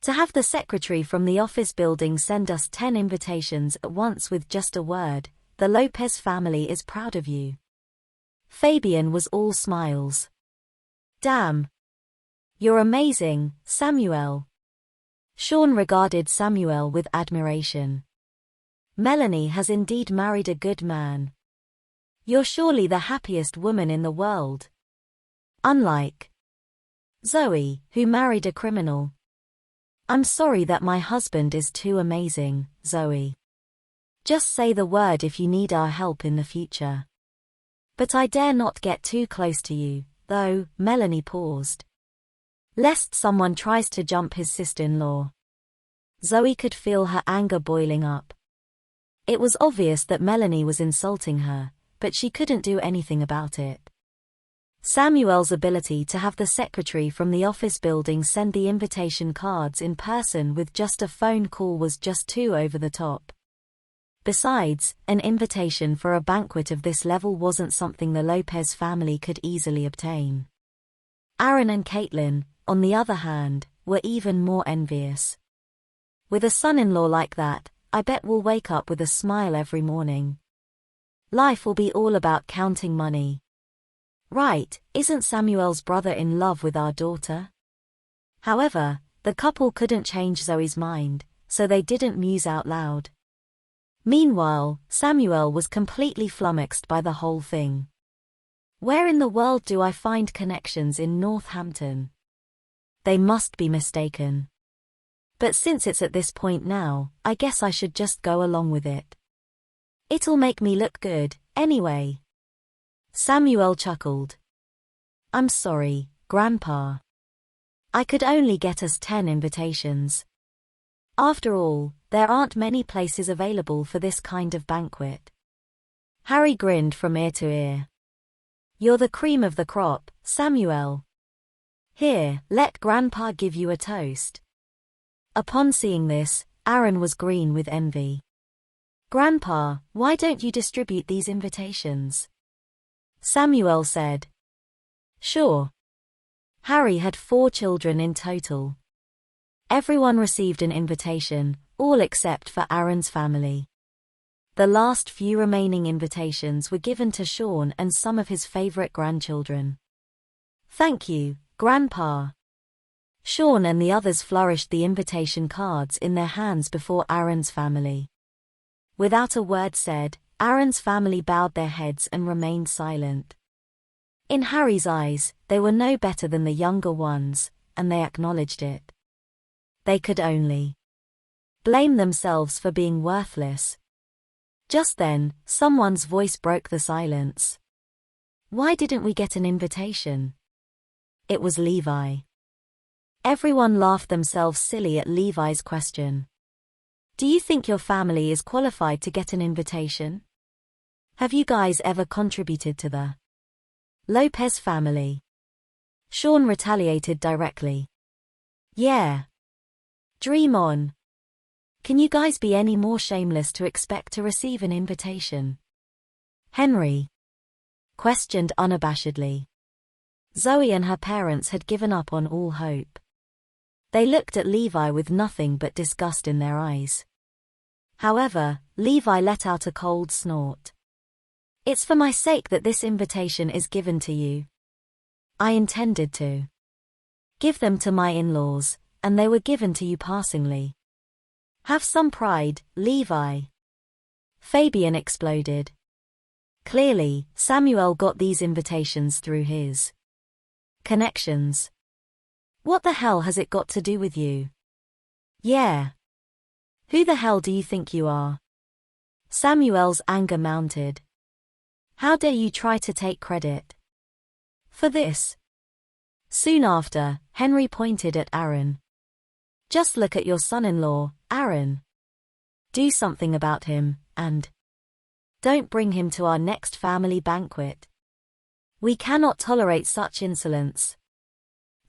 To have the secretary from the office building send us 10 invitations at once with just a word, the Lopez family is proud of you. Fabian was all smiles. Damn. You're amazing, Samuel. Sean regarded Samuel with admiration. Melanie has indeed married a good man. You're surely the happiest woman in the world. Unlike Zoe, who married a criminal. I'm sorry that my husband is too amazing, Zoe. Just say the word if you need our help in the future. But I dare not get too close to you, though. Melanie paused. Lest someone tries to jump his sister-in-law. Zoe could feel her anger boiling up. It was obvious that Melanie was insulting her, but she couldn't do anything about it. Samuel's ability to have the secretary from the office building send the invitation cards in person with just a phone call was just too over the top. Besides, an invitation for a banquet of this level wasn't something the Lopez family could easily obtain. Aaron and Caitlin, on the other hand, were even more envious. With a son-in-law like that, I bet we'll wake up with a smile every morning. Life will be all about counting money. Right, isn't Samuel's brother in love with our daughter? However, the couple couldn't change Zoe's mind, so they didn't muse out loud. Meanwhile, Samuel was completely flummoxed by the whole thing. Where in the world do I find connections in Northampton? They must be mistaken. But since it's at this point now, I guess I should just go along with it. It'll make me look good, anyway. Samuel chuckled. I'm sorry, Grandpa. I could only get us 10 invitations. After all, there aren't many places available for this kind of banquet. Harry grinned from ear to ear. You're the cream of the crop, Samuel. Here, let Grandpa give you a toast. Upon seeing this, Aaron was green with envy. Grandpa, why don't you distribute these invitations? Samuel said. Sure. Harry had 4 children in total. Everyone received an invitation, all except for Aaron's family. The last few remaining invitations were given to Sean and some of his favorite grandchildren. Thank you, Grandpa. Sean and the others flourished the invitation cards in their hands before Aaron's family. Without a word said, Aaron's family bowed their heads and remained silent. In Harry's eyes, they were no better than the younger ones, and they acknowledged it. They could only blame themselves for being worthless. Just then, someone's voice broke the silence. Why didn't we get an invitation? It was Levi. Everyone laughed themselves silly at Levi's question. Do you think your family is qualified to get an invitation? Have you guys ever contributed to the Lopez family? Sean retaliated directly. Yeah. Dream on. Can you guys be any more shameless to expect to receive an invitation? Henry questioned unabashedly. Zoe and her parents had given up on all hope. They looked at Levi with nothing but disgust in their eyes. However, Levi let out a cold snort. It's for my sake that this invitation is given to you. I intended to give them to my in-laws, and they were given to you passingly. Have some pride, Levi. Fabian exploded. Clearly, Samuel got these invitations through his connections. What the hell has it got to do with you? Yeah. Who the hell do you think you are? Samuel's anger mounted. How dare you try to take credit for this? Soon after, Henry pointed at Aaron. Just look at your son-in-law, Aaron. Do something about him, and don't bring him to our next family banquet. We cannot tolerate such insolence.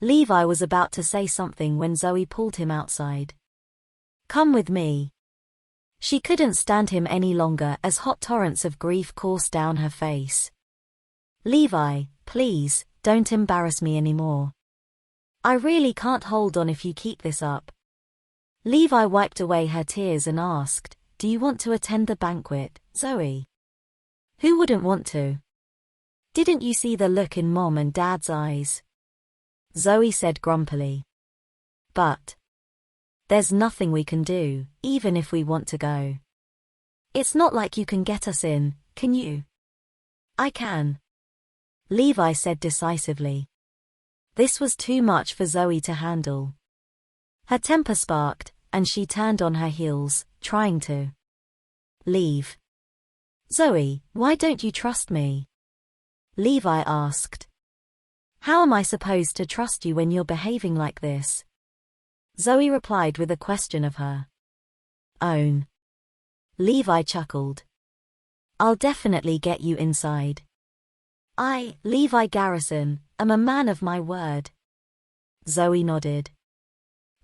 Levi was about to say something when Zoe pulled him outside. Come with me. She couldn't stand him any longer as hot torrents of grief coursed down her face. Levi, please, don't embarrass me anymore. I really can't hold on if you keep this up. Levi wiped away her tears and asked, "Do you want to attend the banquet, Zoe?" "Who wouldn't want to? Didn't you see the look in Mom and Dad's eyes?" Zoe said grumpily. "But there's nothing we can do, even if we want to go. It's not like you can get us in, can you?" "I can," Levi said decisively. This was too much for Zoe to handle. Her temper sparked, and she turned on her heels, trying to leave. "Zoe, why don't you trust me?" Levi asked. "How am I supposed to trust you when you're behaving like this?" Zoe replied with a question of her own. Levi chuckled. "I'll definitely get you inside. I, Levi Garrison, am a man of my word." Zoe nodded.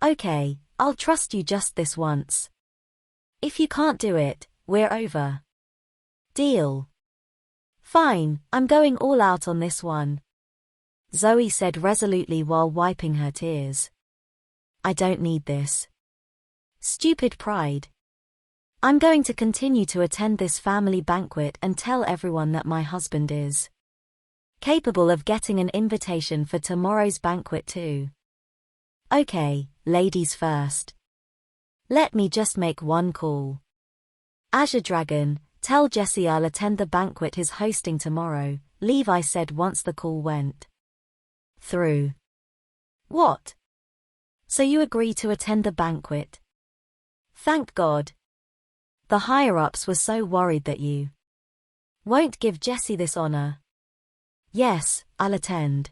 "Okay, I'll trust you just this once. If you can't do it, we're over. Deal?" "Fine, I'm going all out on this one," Zoe said resolutely while wiping her tears. "I don't need this stupid pride. I'm going to continue to attend this family banquet and tell everyone that my husband is capable of getting an invitation for tomorrow's banquet too. Okay, ladies first. Let me just make one call. Azure Dragon, tell Jesse I'll attend the banquet he's hosting tomorrow," Levi said once the call went through. "What? So you agree to attend the banquet? Thank God. The higher-ups were so worried that you won't give Jesse this honor." "Yes, I'll attend.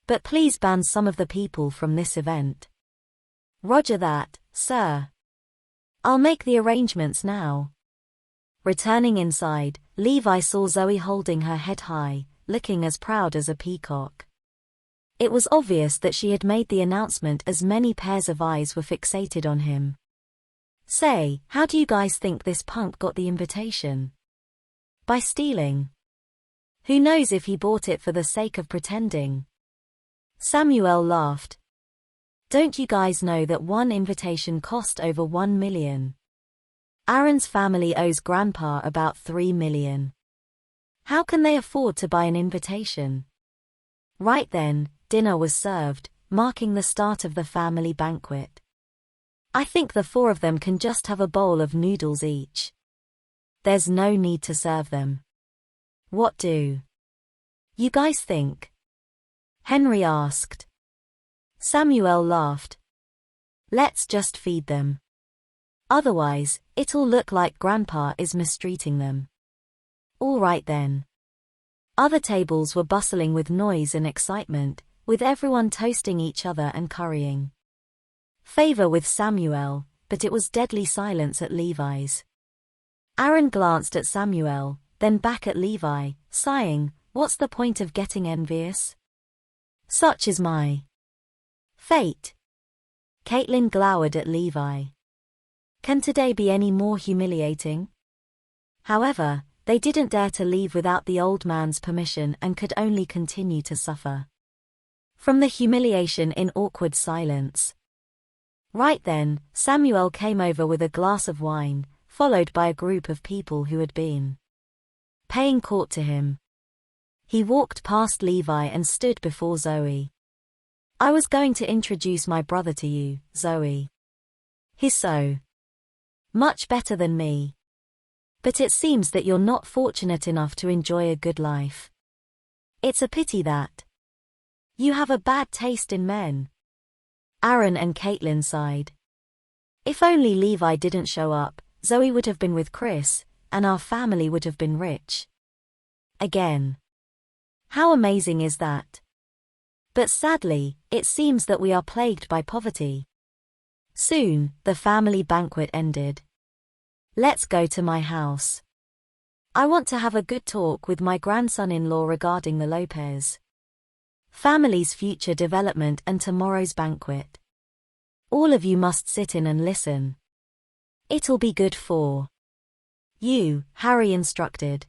But please ban some of the people from this event." "Roger that, sir. I'll make the arrangements now." Returning inside, Levi saw Zoe holding her head high, looking as proud as a peacock. It was obvious that she had made the announcement as many pairs of eyes were fixated on him. "Say, how do you guys think this punk got the invitation? By stealing? Who knows if he bought it for the sake of pretending?" Samuel laughed. "Don't you guys know that one invitation cost over 1 million? Aaron's family owes Grandpa about 3 million. How can they afford to buy an invitation?" Right then, dinner was served, marking the start of the family banquet. "I think the 4 of them can just have a bowl of noodles each. There's no need to serve them. What do you guys think?" Henry asked. Samuel laughed. "Let's just feed them. Otherwise, it'll look like Grandpa is mistreating them." "All right then." Other tables were bustling with noise and excitement, with everyone toasting each other and currying favor with Samuel, but it was deadly silence at Levi's. Aaron glanced at Samuel, then back at Levi, sighing, "What's the point of getting envious? Such is my fate." Caitlin glowered at Levi. "Can today be any more humiliating?" However, they didn't dare to leave without the old man's permission and could only continue to suffer from the humiliation in awkward silence. Right then, Samuel came over with a glass of wine, followed by a group of people who had been paying court to him. He walked past Levi and stood before Zoe. "I was going to introduce my brother to you, Zoe. He's so much better than me. But it seems that you're not fortunate enough to enjoy a good life. It's a pity that you have a bad taste in men." Aaron and Caitlin sighed. "If only Levi didn't show up, Zoe would have been with Chris, and our family would have been rich again. How amazing is that? But sadly, it seems that we are plagued by poverty." Soon, the family banquet ended. "Let's go to my house. I want to have a good talk with my grandson-in-law regarding the Lopez family's future development and tomorrow's banquet. All of you must sit in and listen. It'll be good for you," Harry instructed.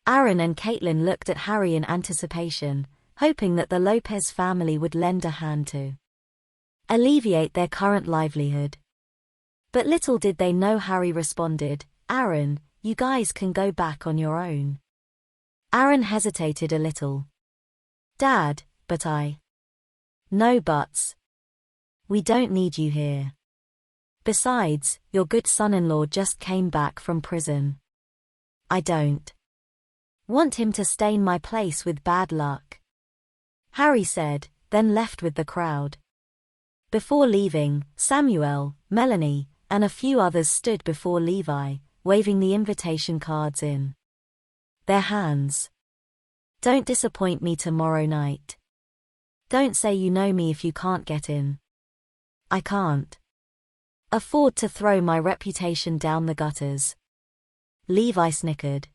Aaron and Caitlin looked at Harry in anticipation, hoping that the Lopez family would lend a hand to alleviate their current livelihood. But little did they know Harry responded, "Aaron, you guys can go back on your own." Aaron hesitated a little. "Dad, but No buts. We don't need you here. Besides, your good son-in-law just came back from prison. I don't want him to stain my place with bad luck," Harry said, then left with the crowd. Before leaving, Samuel, Melanie, and a few others stood before Levi, waving the invitation cards in their hands. "Don't disappoint me tomorrow night. Don't say you know me if you can't get in. I can't afford to throw my reputation down the gutters." Levi snickered.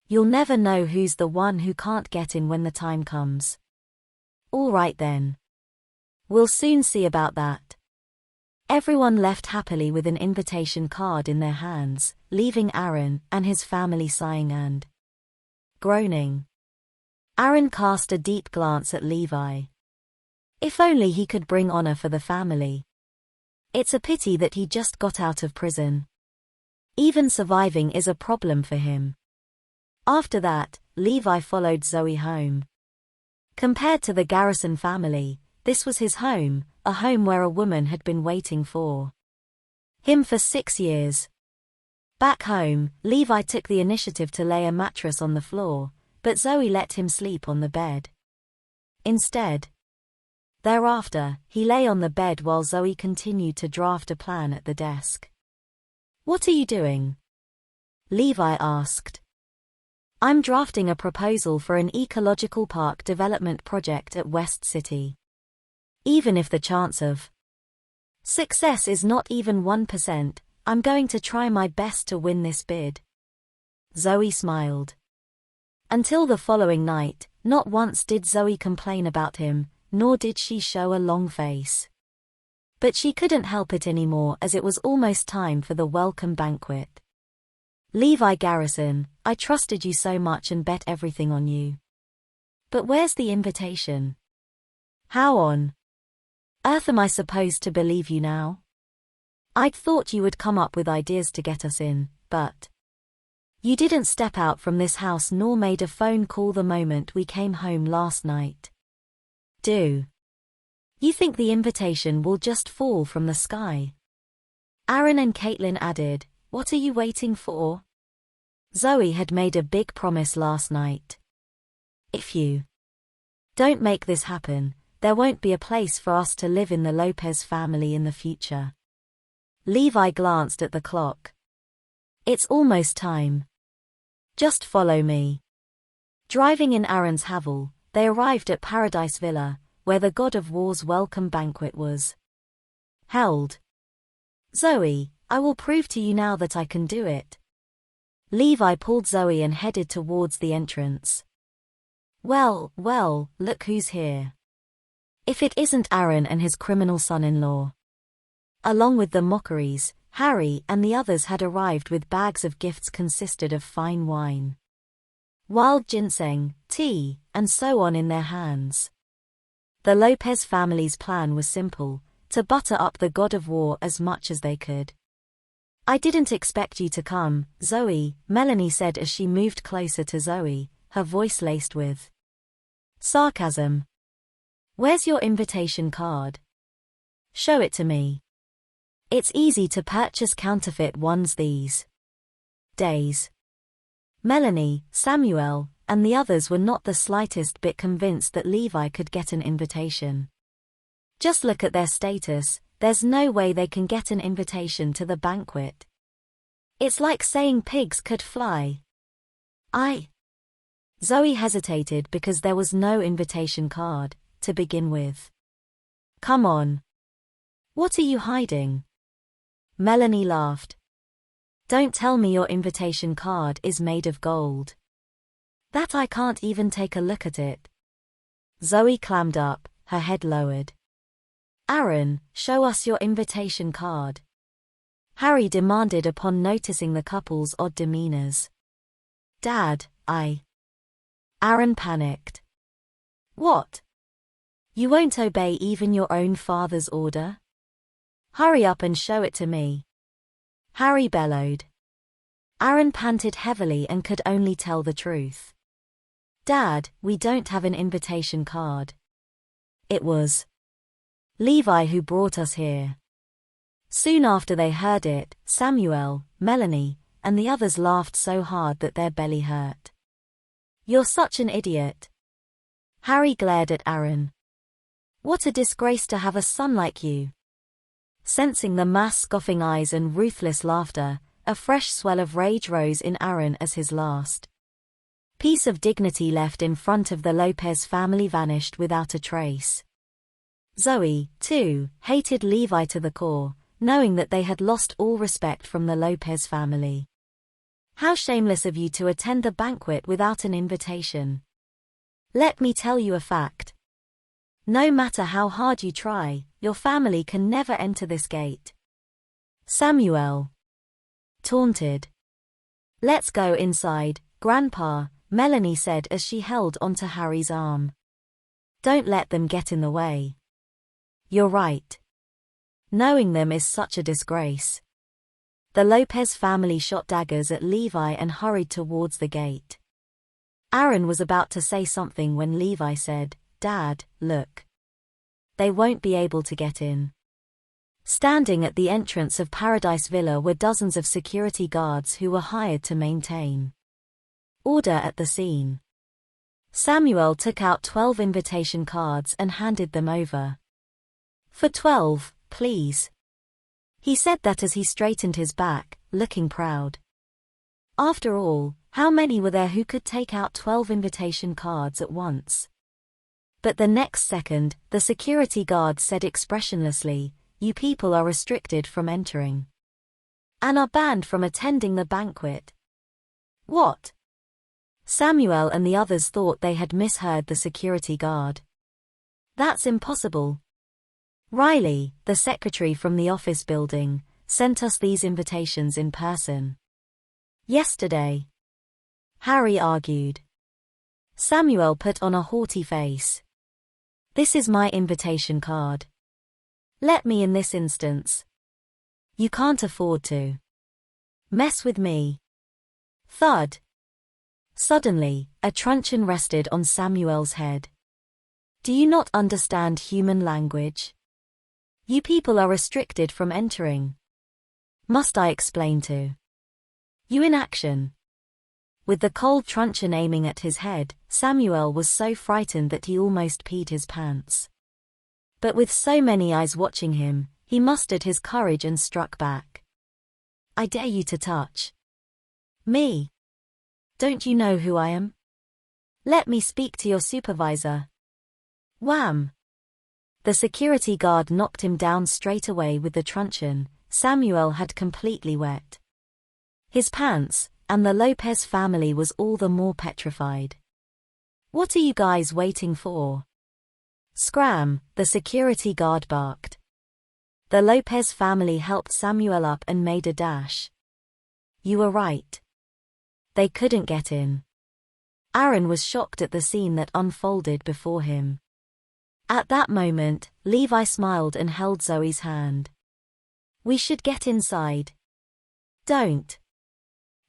"You'll never know who's the one who can't get in when the time comes." "All right then. We'll soon see about that." Everyone left happily with an invitation card in their hands, leaving Aaron and his family sighing and groaning. Aaron cast a deep glance at Levi. If only he could bring honor for the family. It's a pity that he just got out of prison. Even surviving is a problem for him. After that, Levi followed Zoe home. Compared to the Garrison family, this was his home, a home where a woman had been waiting for him for 6 years. Back home, Levi took the initiative to lay a mattress on the floor, but Zoe let him sleep on the bed instead. Thereafter, he lay on the bed while Zoe continued to draft a plan at the desk. "What are you doing?" Levi asked. "I'm drafting a proposal for an ecological park development project at West City. Even if the chance of success is not even 1%, I'm going to try my best to win this bid." Zoe smiled. Until the following night, not once did Zoe complain about him, nor did she show a long face. But she couldn't help it anymore as it was almost time for the welcome banquet. "Levi Garrison, I trusted you so much and bet everything on you. But where's the invitation? How on earth am I supposed to believe you now? I'd thought you would come up with ideas to get us in, but you didn't step out from this house nor made a phone call the moment we came home last night. Do you think the invitation will just fall from the sky?" Aaron and Caitlin added, "What are you waiting for? Zoe had made a big promise last night. If you don't make this happen, there won't be a place for us to live in the Lopez family in the future." Levi glanced at the clock. "It's almost time. Just follow me." Driving in Aaron's Havel, they arrived at Paradise Villa, where the God of War's welcome banquet was held. "Zoe, I will prove to you now that I can do it." Levi pulled Zoe and headed towards the entrance. Well, look who's here. If it isn't Aaron and his criminal son-in-law." Along with the mockeries, Harry and the others had arrived with bags of gifts consisted of fine wine, wild ginseng, tea, and so on in their hands. The Lopez family's plan was simple, to butter up the God of War as much as they could. "I didn't expect you to come, Zoe," Melanie said as she moved closer to Zoe, her voice laced with sarcasm. "Where's your invitation card? Show it to me. It's easy to purchase counterfeit ones these days." Melanie, Samuel, and the others were not the slightest bit convinced that Levi could get an invitation. Just look at their status, there's no way they can get an invitation to the banquet. It's like saying pigs could fly. Zoe hesitated because there was no invitation card, to begin with. "Come on. What are you hiding?" Melanie laughed. "Don't tell me your invitation card is made of gold. That I can't even take a look at it." Zoe clammed up, her head lowered. "Aaron, show us your invitation card," Harry demanded upon noticing the couple's odd demeanors. "Dad, Aaron panicked. "What? You won't obey even your own father's order? Hurry up and show it to me. Harry bellowed. Aaron panted heavily and could only tell the truth. Dad, we don't have an invitation card. It was Levi who brought us here. Soon after they heard it, Samuel, Melanie, and the others laughed so hard that their belly hurt. You're such an idiot. Harry glared at Aaron. What a disgrace to have a son like you. Sensing the mass scoffing eyes and ruthless laughter, a fresh swell of rage rose in Aaron as his last piece of dignity left in front of the Lopez family vanished without a trace. Zoe, too, hated Levi to the core, knowing that they had lost all respect from the Lopez family. How shameless of you to attend the banquet without an invitation. Let me tell you a fact. No matter how hard you try, your family can never enter this gate. Samuel taunted. Let's go inside, Grandpa, Melanie said as she held onto Harry's arm. Don't let them get in the way. You're right. Knowing them is such a disgrace. The Lopez family shot daggers at Levi and hurried towards the gate. Aaron was about to say something when Levi said, Dad, look. They won't be able to get in. Standing at the entrance of Paradise Villa were dozens of security guards who were hired to maintain order at the scene. Samuel took out 12 invitation cards and handed them over. For 12, please. He said that as he straightened his back, looking proud. After all, how many were there who could take out 12 invitation cards at once? But the next second, the security guard said expressionlessly, You people are restricted from entering. And are banned from attending the banquet. What? Samuel and the others thought they had misheard the security guard. That's impossible. Riley, the secretary from the office building, sent us these invitations in person. Yesterday. Harry argued. Samuel put on a haughty face. This is my invitation card. Let me in this instance. You can't afford to mess with me. Thud. Suddenly, a truncheon rested on Samuel's head. Do you not understand human language? You people are restricted from entering. Must I explain to you in action? With the cold truncheon aiming at his head, Samuel was so frightened that he almost peed his pants. But with so many eyes watching him, he mustered his courage and struck back. I dare you to touch me. Don't you know who I am? Let me speak to your supervisor. Wham! The security guard knocked him down straight away with the truncheon. Samuel had completely wet his pants, and the Lopez family was all the more petrified. What are you guys waiting for? Scram, the security guard barked. The Lopez family helped Samuel up and made a dash. You were right. They couldn't get in. Aaron was shocked at the scene that unfolded before him. At that moment, Levi smiled and held Zoe's hand. We should get inside. Don't.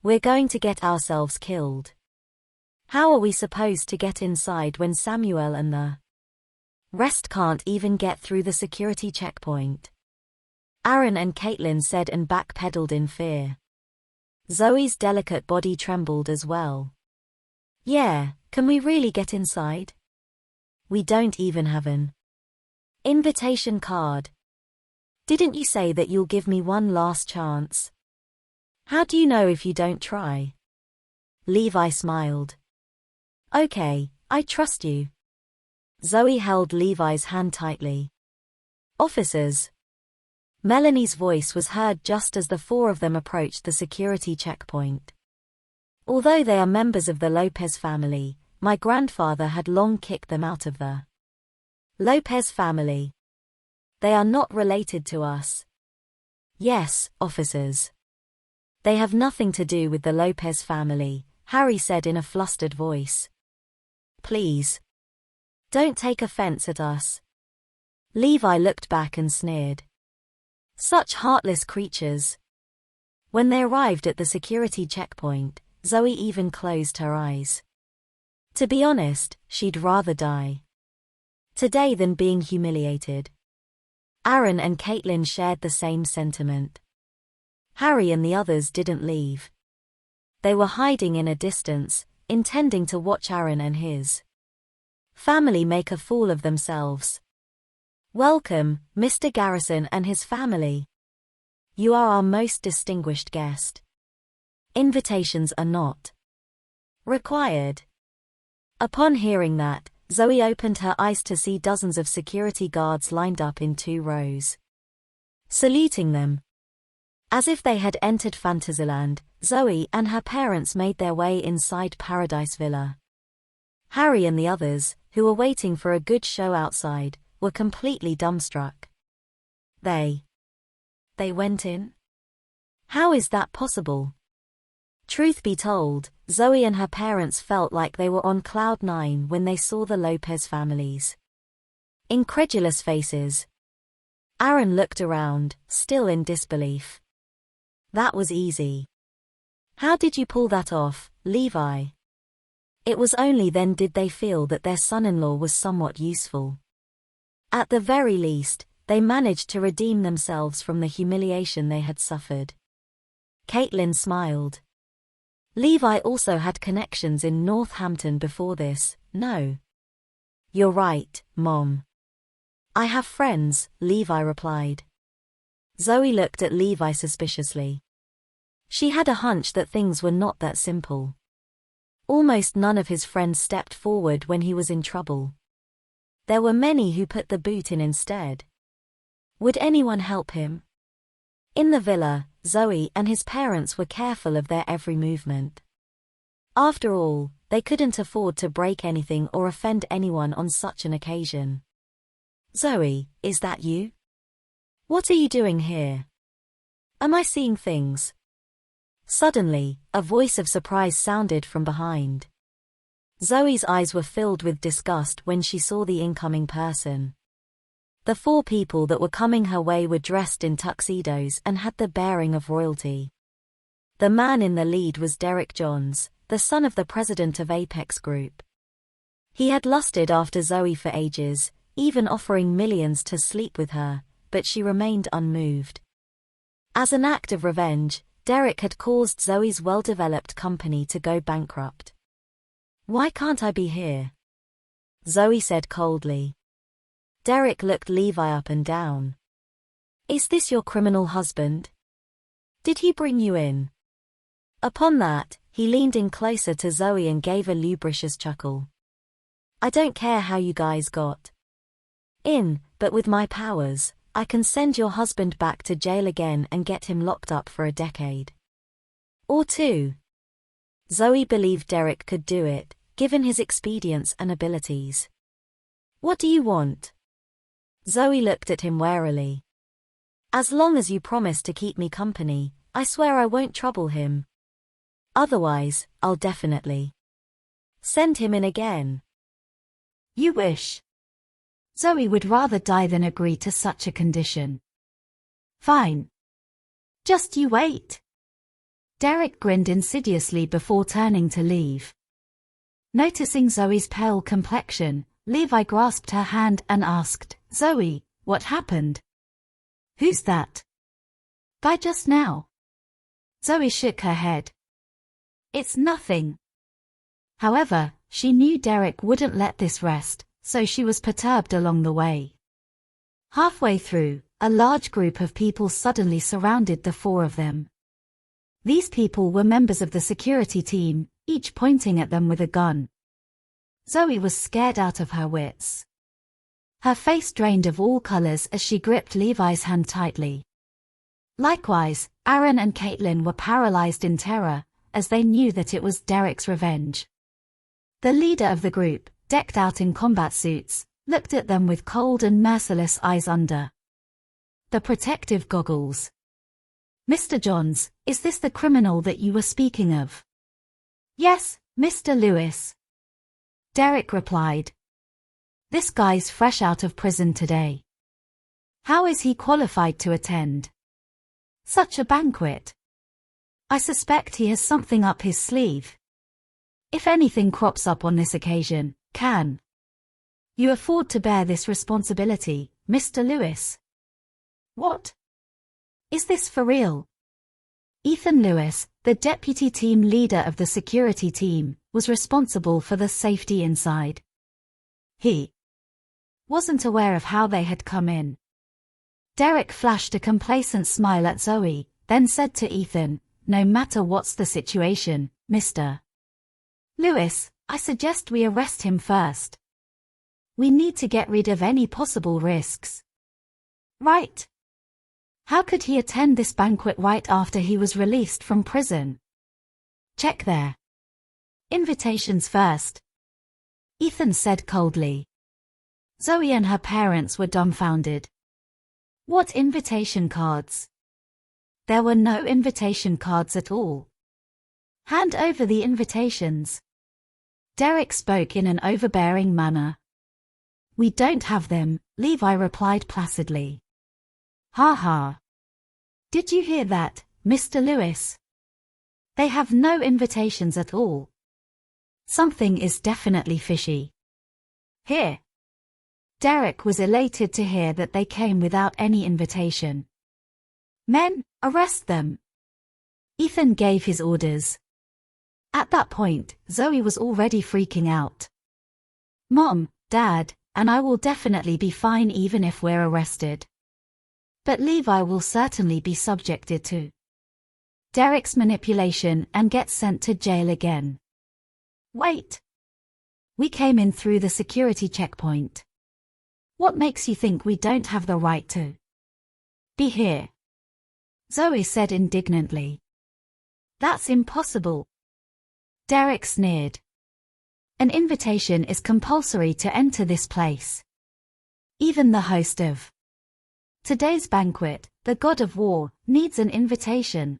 We're going to get ourselves killed. How are we supposed to get inside when Samuel and the rest can't even get through the security checkpoint? Aaron and Caitlin said and backpedaled in fear. Zoe's delicate body trembled as well. Yeah, can we really get inside? We don't even have an invitation card. Didn't you say that you'll give me one last chance? How do you know if you don't try? Levi smiled. Okay, I trust you. Zoe held Levi's hand tightly. Officers. Melanie's voice was heard just as the four of them approached the security checkpoint. Although they are members of the Lopez family, my grandfather had long kicked them out of the Lopez family. They are not related to us. Yes, officers. They have nothing to do with the Lopez family, Harry said in a flustered voice. Please. Don't take offense at us. Levi looked back and sneered. Such heartless creatures. When they arrived at the security checkpoint, Zoe even closed her eyes. To be honest, she'd rather die today than being humiliated. Aaron and Caitlin shared the same sentiment. Harry and the others didn't leave. They were hiding in a distance, intending to watch Aaron and his family make a fool of themselves. Welcome, Mr. Garrison and his family. You are our most distinguished guest. Invitations are not required. Upon hearing that, Zoe opened her eyes to see dozens of security guards lined up in 2 rows, saluting them. As if they had entered Fantasyland, Zoe and her parents made their way inside Paradise Villa. Harry and the others, who were waiting for a good show outside, were completely dumbstruck. They went in? How is that possible? Truth be told, Zoe and her parents felt like they were on cloud 9 when they saw the Lopez family's incredulous faces. Aaron looked around, still in disbelief. That was easy. How did you pull that off, Levi? It was only then did they feel that their son-in-law was somewhat useful. At the very least, they managed to redeem themselves from the humiliation they had suffered. Caitlin smiled. Levi also had connections in Northampton before this, no? You're right, Mom. I have friends, Levi replied. Zoe looked at Levi suspiciously. She had a hunch that things were not that simple. Almost none of his friends stepped forward when he was in trouble. There were many who put the boot in instead. Would anyone help him? In the villa, Zoe and his parents were careful of their every movement. After all, they couldn't afford to break anything or offend anyone on such an occasion. Zoe, is that you? What are you doing here? Am I seeing things? Suddenly, a voice of surprise sounded from behind. Zoe's eyes were filled with disgust when she saw the incoming person. The 4 people that were coming her way were dressed in tuxedos and had the bearing of royalty. The man in the lead was Derek Johns, the son of the president of Apex Group. He had lusted after Zoe for ages, even offering millions to sleep with her, but she remained unmoved. As an act of revenge, Derek had caused Zoe's well-developed company to go bankrupt. Why can't I be here? Zoe said coldly. Derek looked Levi up and down. Is this your criminal husband? Did he bring you in? Upon that, he leaned in closer to Zoe and gave a lubricious chuckle. I don't care how you guys got in, but with my powers, I can send your husband back to jail again and get him locked up for a decade or 2. Zoe believed Derek could do it, given his expedience and abilities. What do you want? Zoe looked at him warily. As long as you promise to keep me company, I swear I won't trouble him. Otherwise, I'll definitely send him in again. You wish. Zoe would rather die than agree to such a condition. Fine. Just you wait. Derek grinned insidiously before turning to leave. Noticing Zoe's pale complexion, Levi grasped her hand and asked, Zoe, what happened? Who's that guy just now? Zoe shook her head. It's nothing. However, she knew Derek wouldn't let this rest, so she was perturbed along the way. Halfway through, a large group of people suddenly surrounded the 4 of them. These people were members of the security team, each pointing at them with a gun. Zoe was scared out of her wits. Her face drained of all colors as she gripped Levi's hand tightly. Likewise, Aaron and Caitlin were paralyzed in terror, as they knew that it was Derek's revenge. The leader of the group, decked out in combat suits, looked at them with cold and merciless eyes under the protective goggles. Mr. Johns, is this the criminal that you were speaking of? Yes, Mr. Lewis. Derek replied. This guy's fresh out of prison today. How is he qualified to attend such a banquet? I suspect he has something up his sleeve. If anything crops up on this occasion, can you afford to bear this responsibility, Mr. Lewis? What? Is this for real? Ethan Lewis, the deputy team leader of the security team, was responsible for the safety inside. He wasn't aware of how they had come in. Derek flashed a complacent smile at Zoe, then said to Ethan, "No matter what's the situation, Mr. Lewis, I suggest we arrest him first. We need to get rid of any possible risks." Right. How could he attend this banquet right after he was released from prison? Check their invitations first, Ethan said coldly. Zoe and her parents were dumbfounded. What invitation cards? There were no invitation cards at all. Hand over the invitations. Derek spoke in an overbearing manner. We don't have them, Levi replied placidly. Ha ha. Did you hear that, Mr. Lewis? They have no invitations at all. Something is definitely fishy. Here. Derek was elated to hear that they came without any invitation. Men, arrest them. Ethan gave his orders. At that point, Zoe was already freaking out. Mom, Dad, and I will definitely be fine even if we're arrested. But Levi will certainly be subjected to Derek's manipulation and get sent to jail again. Wait. We came in through the security checkpoint. What makes you think we don't have the right to be here? Zoe said indignantly. That's impossible. Derek sneered. An invitation is compulsory to enter this place. Even the host of today's banquet, the God of War, needs an invitation.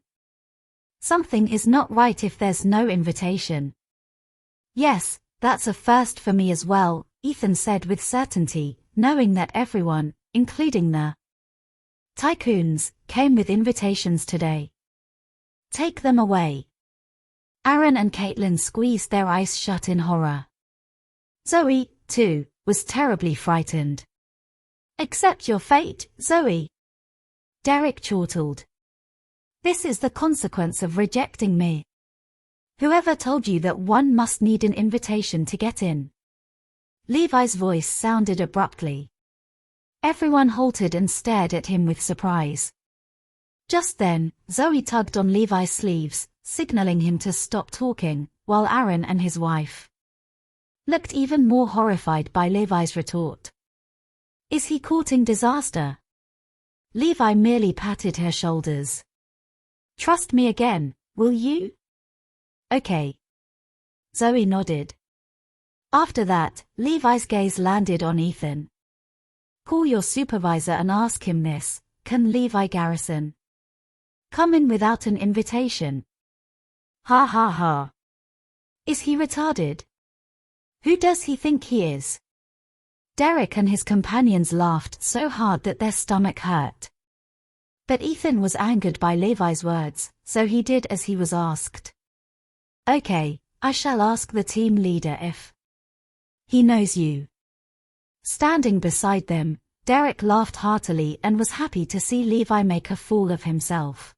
Something is not right if there's no invitation. Yes, that's a first for me as well, Ethan said with certainty, knowing that everyone, including the tycoons, came with invitations today. Take them away. Aaron and Caitlin squeezed their eyes shut in horror. Zoe, too, was terribly frightened. Accept your fate, Zoe. Derek chortled. This is the consequence of rejecting me. Whoever told you that one must need an invitation to get in? Levi's voice sounded abruptly. Everyone halted and stared at him with surprise. Just then, Zoe tugged on Levi's sleeves, signaling him to stop talking, while Aaron and his wife looked even more horrified by Levi's retort. Is he courting disaster? Levi merely patted her shoulders. Trust me again, will you? Okay. Zoe nodded. After that, Levi's gaze landed on Ethan. Call your supervisor and ask him this, can Levi Garrison come in without an invitation? Ha ha ha. Is he retarded? Who does he think he is? Derek and his companions laughed so hard that their stomach hurt. But Ethan was angered by Levi's words, so he did as he was asked. Okay, I shall ask the team leader if he knows you. Standing beside them, Derek laughed heartily and was happy to see Levi make a fool of himself.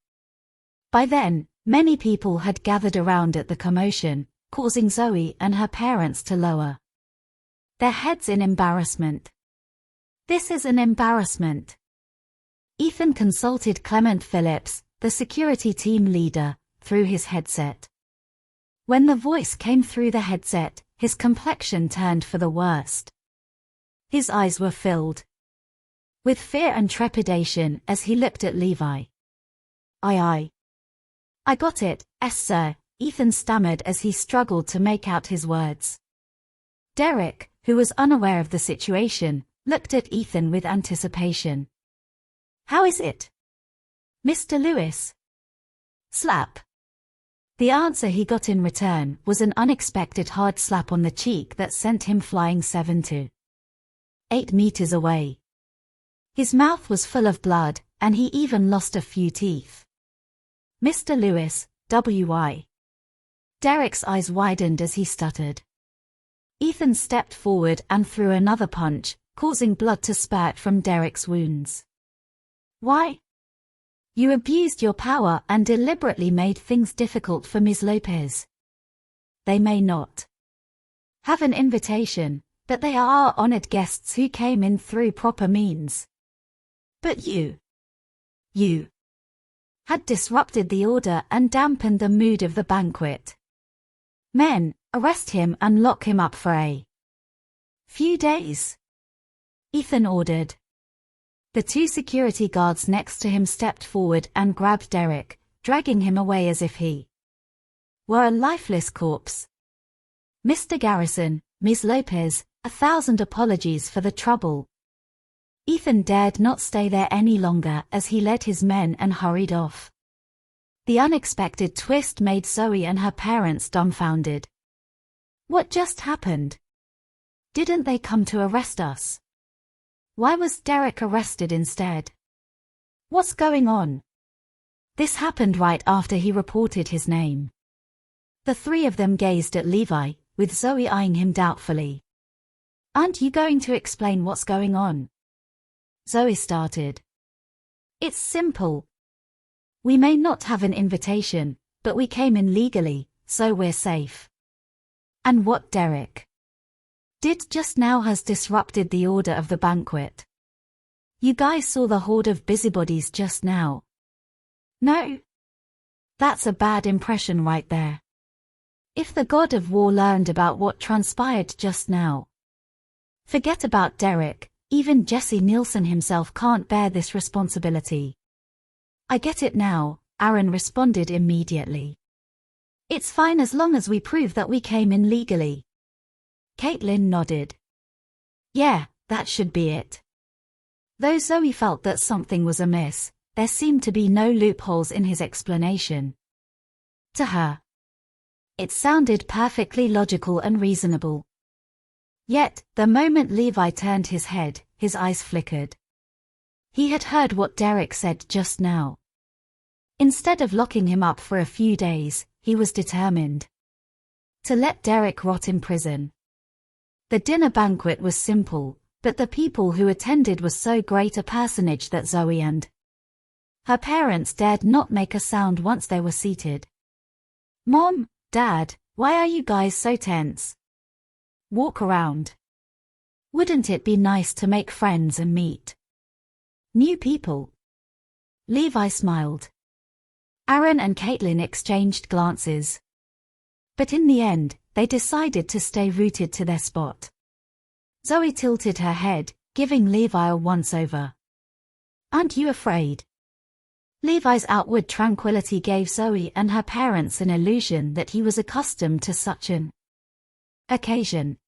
By then, many people had gathered around at the commotion, causing Zoe and her parents to lower their heads in embarrassment. This is an embarrassment. Ethan consulted Clement Phillips, the security team leader, through his headset. When the voice came through the headset, his complexion turned for the worst. His eyes were filled with fear and trepidation as he looked at Levi. I got it, sir, Ethan stammered as he struggled to make out his words. Derek, who was unaware of the situation, looked at Ethan with anticipation. How is it, Mr. Lewis? Slap. The answer he got in return was an unexpected hard slap on the cheek that sent him flying 7-2. 8 meters away. His mouth was full of blood, and he even lost a few teeth. Mr. Lewis, W.I. Derek's eyes widened as he stuttered. Ethan stepped forward and threw another punch, causing blood to spurt from Derek's wounds. Why? You abused your power and deliberately made things difficult for Ms. Lopez. They may not have an invitation, but they are our honored guests who came in through proper means. But you had disrupted the order and dampened the mood of the banquet. Men, arrest him and lock him up for a few days, Ethan ordered. The 2 security guards next to him stepped forward and grabbed Derek, dragging him away as if he were a lifeless corpse. Mr. Garrison, Ms. Lopez, 1,000 apologies for the trouble. Ethan dared not stay there any longer as he led his men and hurried off. The unexpected twist made Zoe and her parents dumbfounded. What just happened? Didn't they come to arrest us? Why was Derek arrested instead? What's going on? This happened right after he reported his name. The 3 of them gazed at Levi, with Zoe eyeing him doubtfully. Aren't you going to explain what's going on? Zoe started. It's simple. We may not have an invitation, but we came in legally, so we're safe. And what Derek did just now has disrupted the order of the banquet. You guys saw the horde of busybodies just now. No? That's a bad impression right there. If the god of war learned about what transpired just now. Forget about Derek, even Jesse Nielsen himself can't bear this responsibility. I get it now, Aaron responded immediately. It's fine as long as we prove that we came in legally. Caitlin nodded. Yeah, that should be it. Though Zoe felt that something was amiss, there seemed to be no loopholes in his explanation. To her, it sounded perfectly logical and reasonable. Yet, the moment Levi turned his head, his eyes flickered. He had heard what Derek said just now. Instead of locking him up for a few days, he was determined to let Derek rot in prison. The dinner banquet was simple, but the people who attended were so great a personage that Zoe and her parents dared not make a sound once they were seated. Mom, Dad, why are you guys so tense? Walk around. Wouldn't it be nice to make friends and meet new people? Levi smiled. Aaron and Caitlin exchanged glances. But in the end, they decided to stay rooted to their spot. Zoe tilted her head, giving Levi a once-over. Aren't you afraid? Levi's outward tranquility gave Zoe and her parents an illusion that he was accustomed to such an occasion.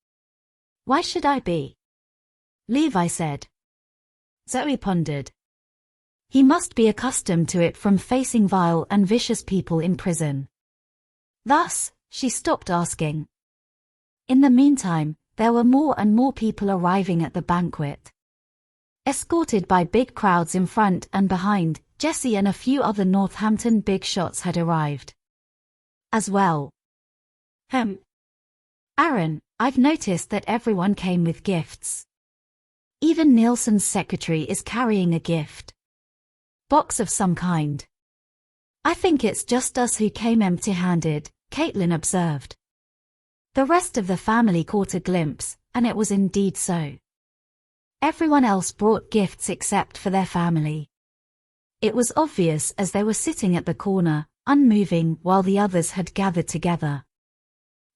Why should I be? Levi said. Zoe pondered. He must be accustomed to it from facing vile and vicious people in prison. Thus, she stopped asking. In the meantime, there were more and more people arriving at the banquet. Escorted by big crowds in front and behind, Jesse and a few other Northampton big shots had arrived as well. Aaron, I've noticed that everyone came with gifts. Even Nielsen's secretary is carrying a gift box of some kind. I think it's just us who came empty-handed, Caitlin observed. The rest of the family caught a glimpse, and it was indeed so. Everyone else brought gifts except for their family. It was obvious as they were sitting at the corner, unmoving while the others had gathered together,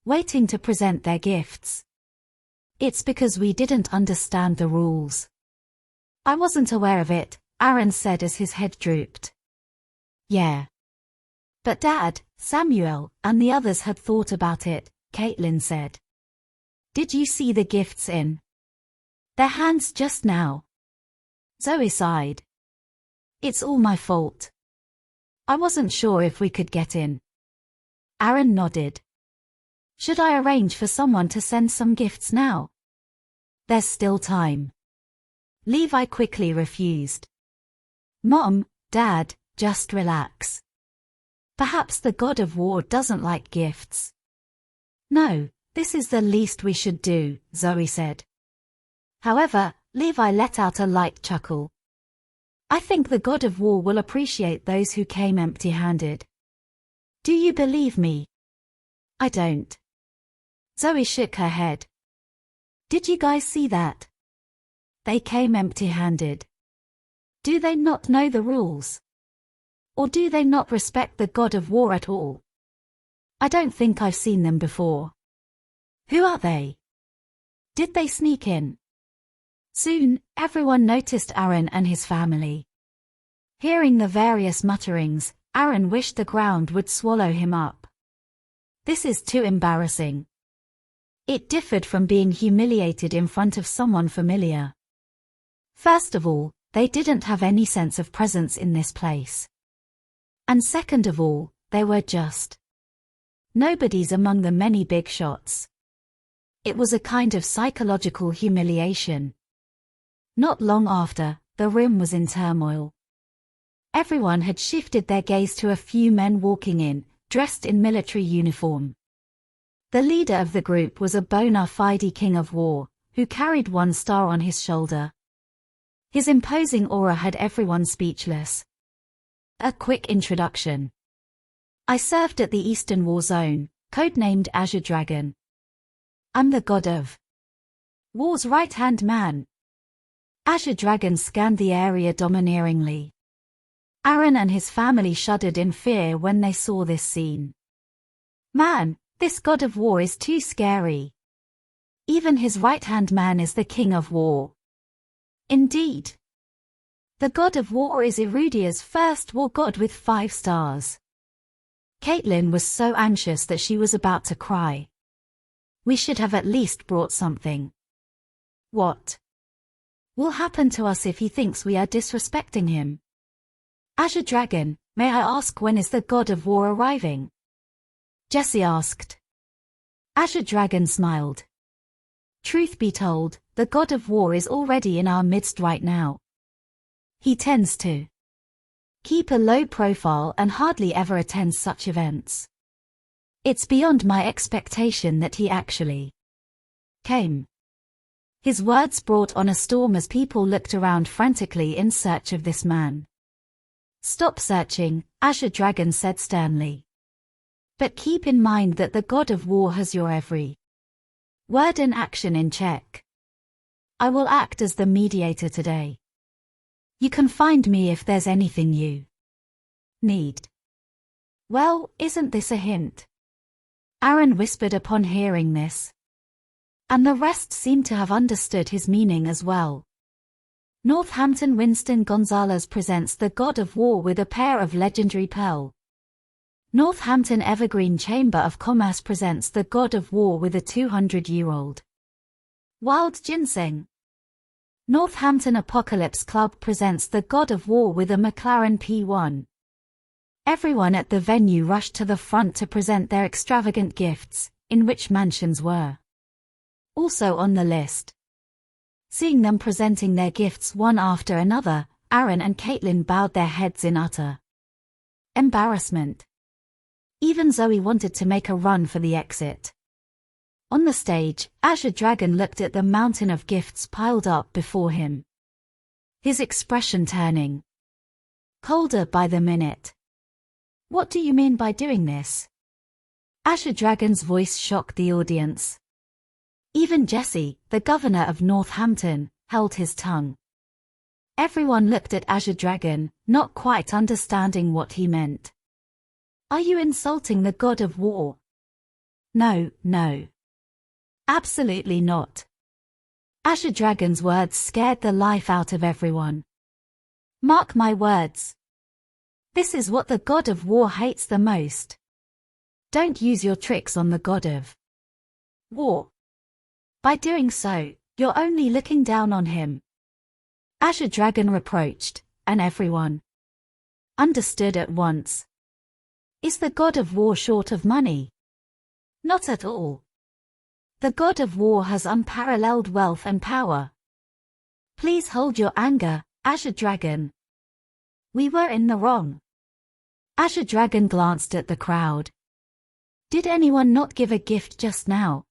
waiting to present their gifts. It's because we didn't understand the rules. I wasn't aware of it, Aaron said as his head drooped. Yeah. But Dad, Samuel, and the others had thought about it, Caitlin said. Did you see the gifts in their hands just now? Zoe sighed. It's all my fault. I wasn't sure if we could get in. Aaron nodded. Should I arrange for someone to send some gifts now? There's still time. Levi quickly refused. Mom, Dad, just relax. Perhaps the god of war doesn't like gifts. No, this is the least we should do, Zoe said. However, Levi let out a light chuckle. I think the god of war will appreciate those who came empty-handed. Do you believe me? I don't. Zoe shook her head. Did you guys see that? They came empty-handed. Do they not know the rules? Or do they not respect the god of war at all? I don't think I've seen them before. Who are they? Did they sneak in? Soon, everyone noticed Aaron and his family. Hearing the various mutterings, Aaron wished the ground would swallow him up. This is too embarrassing. It differed from being humiliated in front of someone familiar. First of all, they didn't have any sense of presence in this place. And second of all, they were just nobodies among the many big shots. It was a kind of psychological humiliation. Not long after, the room was in turmoil. Everyone had shifted their gaze to a few men walking in, dressed in military uniform. The leader of the group was a bona fide king of war, who carried one star on his shoulder. His imposing aura had everyone speechless. A quick introduction. I served at the Eastern War Zone, codenamed Azure Dragon. I'm the god of war's right-hand man. Azure Dragon scanned the area domineeringly. Aaron and his family shuddered in fear when they saw this scene. Man, this god of war is too scary. Even his right-hand man is the king of war. Indeed. The god of war is Erudia's first war god with 5 stars. Caitlin was so anxious that she was about to cry. We should have at least brought something. What will happen to us if he thinks we are disrespecting him? Azure Dragon, may I ask when is the god of war arriving? Jessie asked. Azure Dragon smiled. Truth be told, the god of war is already in our midst right now. He tends to keep a low profile and hardly ever attends such events. It's beyond my expectation that he actually came. His words brought on a storm as people looked around frantically in search of this man. Stop searching, Azure Dragon said sternly. But keep in mind that the god of war has your every word and action in check. I will act as the mediator today. You can find me if there's anything you need. Well, isn't this a hint? Aaron whispered upon hearing this. And the rest seemed to have understood his meaning as well. Northampton Winston Gonzalez presents the god of war with a pair of legendary pearl. Northampton Evergreen Chamber of Commerce presents the god of war with a 200-year-old wild ginseng. Northampton Apocalypse Club presents the god of war with a McLaren P1. Everyone at the venue rushed to the front to present their extravagant gifts, in which mansions were also on the list. Seeing them presenting their gifts one after another, Aaron and Caitlin bowed their heads in utter embarrassment. Even Zoe wanted to make a run for the exit. On the stage, Azure Dragon looked at the mountain of gifts piled up before him. His expression turning colder by the minute. What do you mean by doing this? Azure Dragon's voice shocked the audience. Even Jesse, the governor of Northampton, held his tongue. Everyone looked at Azure Dragon, not quite understanding what he meant. Are you insulting the god of war? No, no. Absolutely not. Azure Dragon's words scared the life out of everyone. Mark my words. This is what the god of war hates the most. Don't use your tricks on the god of war. By doing so, you're only looking down on him. Azure Dragon reproached, and everyone understood at once. Is the god of war short of money? Not at all. The god of war has unparalleled wealth and power. Please hold your anger, Azure Dragon. We were in the wrong. Azure Dragon glanced at the crowd. Did anyone not give a gift just now?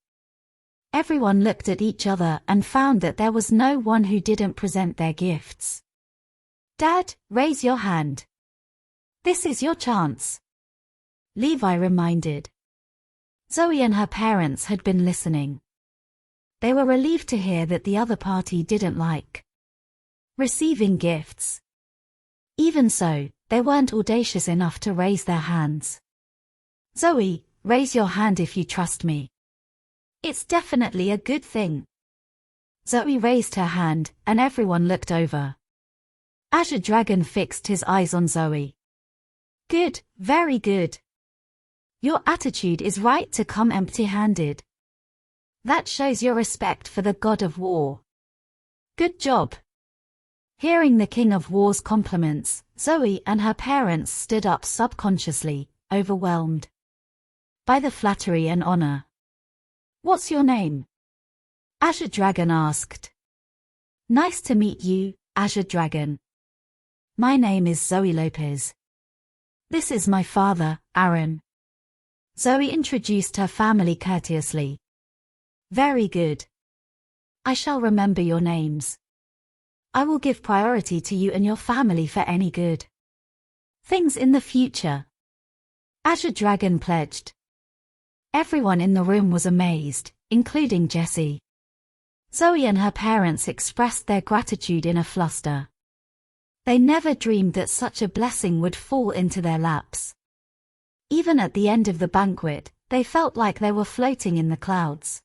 Everyone looked at each other and found that there was no one who didn't present their gifts. Dad, raise your hand. This is your chance. Levi reminded. Zoe and her parents had been listening. They were relieved to hear that the other party didn't like receiving gifts. Even so, they weren't audacious enough to raise their hands. Zoe, raise your hand if you trust me. It's definitely a good thing. Zoe raised her hand, and everyone looked over. Azure Dragon fixed his eyes on Zoe. Good, very good. Your attitude is right to come empty-handed. That shows your respect for the god of war. Good job. Hearing the King of War's compliments, Zoe and her parents stood up subconsciously, overwhelmed by the flattery and honor. What's your name? Azure Dragon asked. Nice to meet you, Azure Dragon. My name is Zoe Lopez. This is my father, Aaron. Zoe introduced her family courteously. Very good. I shall remember your names. I will give priority to you and your family for any good things in the future. Azure Dragon pledged. Everyone in the room was amazed, including Jessie. Zoe and her parents expressed their gratitude in a fluster. They never dreamed that such a blessing would fall into their laps. Even at the end of the banquet, they felt like they were floating in the clouds.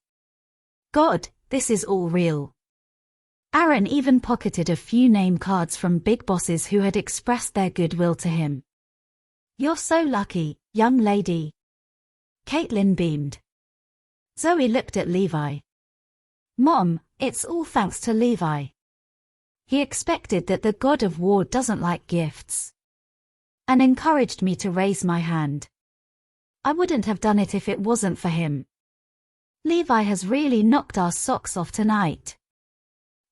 God, this is all real. Aaron even pocketed a few name cards from big bosses who had expressed their goodwill to him. You're so lucky, young lady. Caitlin beamed. Zoe looked at Levi. Mom, it's all thanks to Levi. He expected that the god of war doesn't like gifts, and encouraged me to raise my hand. I wouldn't have done it if it wasn't for him. Levi has really knocked our socks off tonight.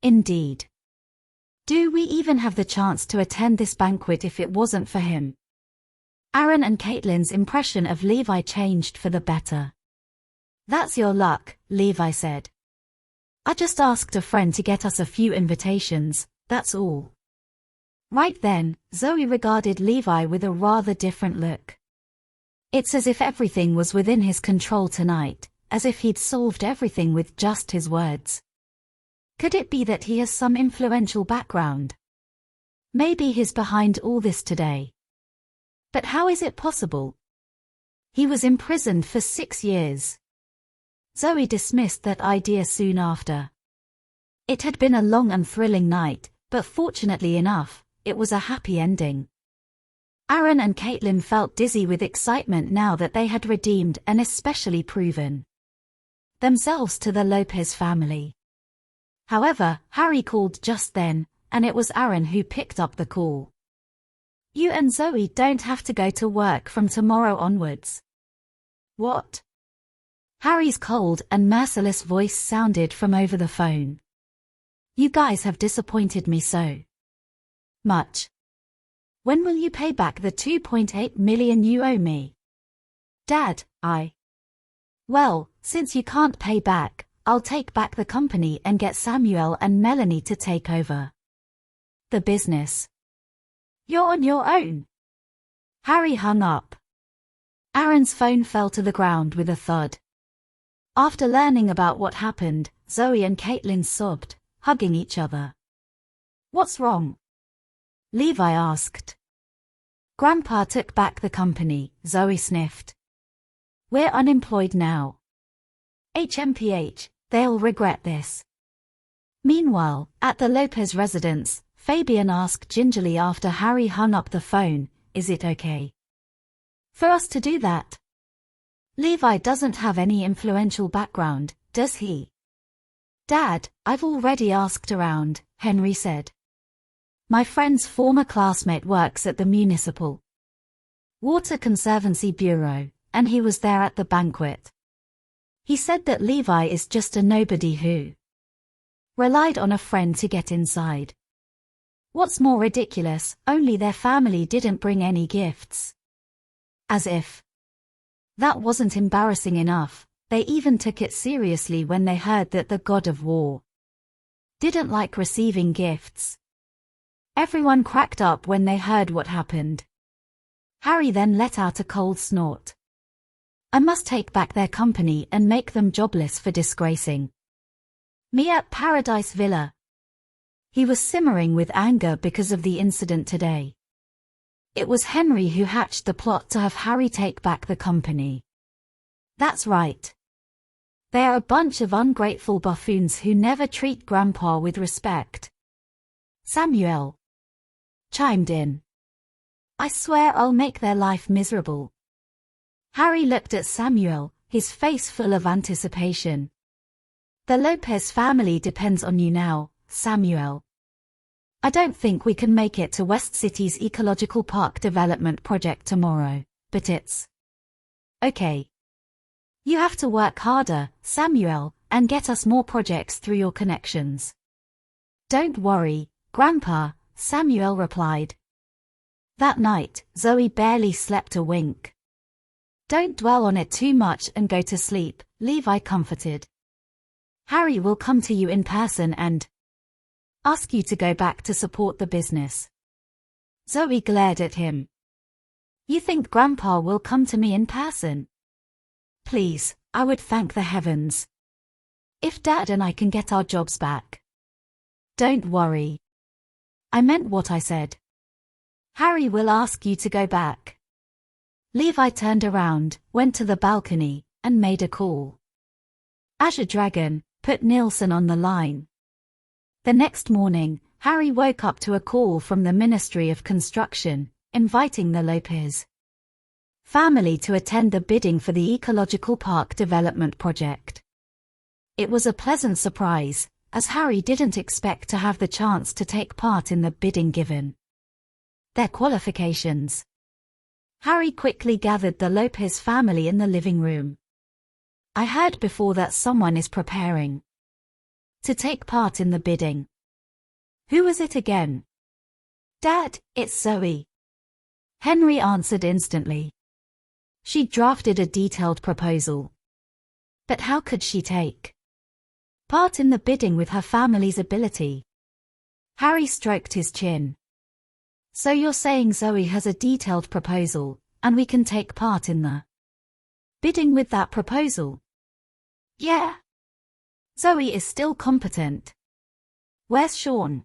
Indeed. Do we even have the chance to attend this banquet if it wasn't for him? Aaron and Caitlin's impression of Levi changed for the better. That's your luck, Levi said. I just asked a friend to get us a few invitations, that's all. Right then, Zoe regarded Levi with a rather different look. It's as if everything was within his control tonight, as if he'd solved everything with just his words. Could it be that he has some influential background? Maybe he's behind all this today. But how is it possible? He was imprisoned for 6 years. Zoe dismissed that idea soon after. It had been a long and thrilling night, but fortunately enough, it was a happy ending. Aaron and Caitlin felt dizzy with excitement now that they had redeemed and especially proven themselves to the Lopez family. However, Harry called just then, and it was Aaron who picked up the call. You and Zoe don't have to go to work from tomorrow onwards. What? Harry's cold and merciless voice sounded from over the phone. You guys have disappointed me so much. When will you pay back the 2.8 million you owe me? Dad, Well, since you can't pay back, I'll take back the company and get Samuel and Melanie to take over the business. You're on your own. Harry hung up. Aaron's phone fell to the ground with a thud. After learning about what happened, Zoe and Caitlin sobbed, hugging each other. What's wrong? Levi asked. Grandpa took back the company, Zoe sniffed. We're unemployed now. HMPH, they'll regret this. Meanwhile, at the Lopez residence, Fabian asked gingerly after Harry hung up the phone, is it okay for us to do that? Levi doesn't have any influential background, does he? Dad, I've already asked around, Henry said. My friend's former classmate works at the Municipal Water Conservancy Bureau, and he was there at the banquet. He said that Levi is just a nobody who relied on a friend to get inside. What's more ridiculous, only their family didn't bring any gifts. As if that wasn't embarrassing enough, they even took it seriously when they heard that the god of war didn't like receiving gifts. Everyone cracked up when they heard what happened. Harry then let out a cold snort. I must take back their company and make them jobless for disgracing me at Paradise Villa. He was simmering with anger because of the incident today. It was Henry who hatched the plot to have Harry take back the company. That's right. They are a bunch of ungrateful buffoons who never treat Grandpa with respect. Samuel chimed in. I swear I'll make their life miserable. Harry looked at Samuel, his face full of anticipation. The Lopez family depends on you now, Samuel. I don't think we can make it to West City's ecological park development project tomorrow, but it's okay. You have to work harder, Samuel, and get us more projects through your connections. Don't worry, Grandpa, Samuel replied. That night, Zoe barely slept a wink. Don't dwell on it too much and go to sleep, Levi comforted. Harry will come to you in person and ask you to go back to support the business. Zoe glared at him. You think Grandpa will come to me in person? Please, I would thank the heavens if Dad and I can get our jobs back. Don't worry. I meant what I said. Harry will ask you to go back. Levi turned around, went to the balcony, and made a call. Azure Dragon, put Nielsen on the line. The next morning, Harry woke up to a call from the Ministry of Construction, inviting the Lopez family to attend the bidding for the ecological park development project. It was a pleasant surprise, as Harry didn't expect to have the chance to take part in the bidding given their qualifications. Harry quickly gathered the Lopez family in the living room. I heard before that someone is preparing to take part in the bidding. Who was it again? Dad, it's Zoe. Henry answered instantly. She drafted a detailed proposal. But how could she take part in the bidding with her family's ability? Harry stroked his chin. So you're saying Zoe has a detailed proposal, and we can take part in the bidding with that proposal? Yeah. Zoe is still competent. Where's Sean?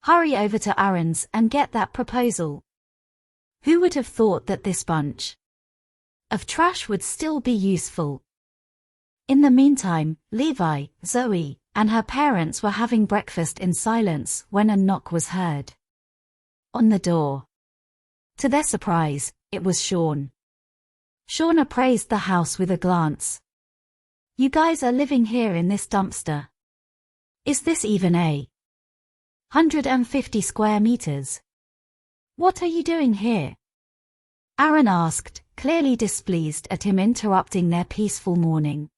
Hurry over to Aaron's and get that proposal. Who would have thought that this bunch of trash would still be useful? In the meantime, Levi, Zoe, and her parents were having breakfast in silence when a knock was heard on the door. To their surprise, it was Sean. Sean appraised the house with a glance. You guys are living here in this dumpster. Is this even 150 square meters? What are you doing here? Aaron asked, clearly displeased at him interrupting their peaceful morning.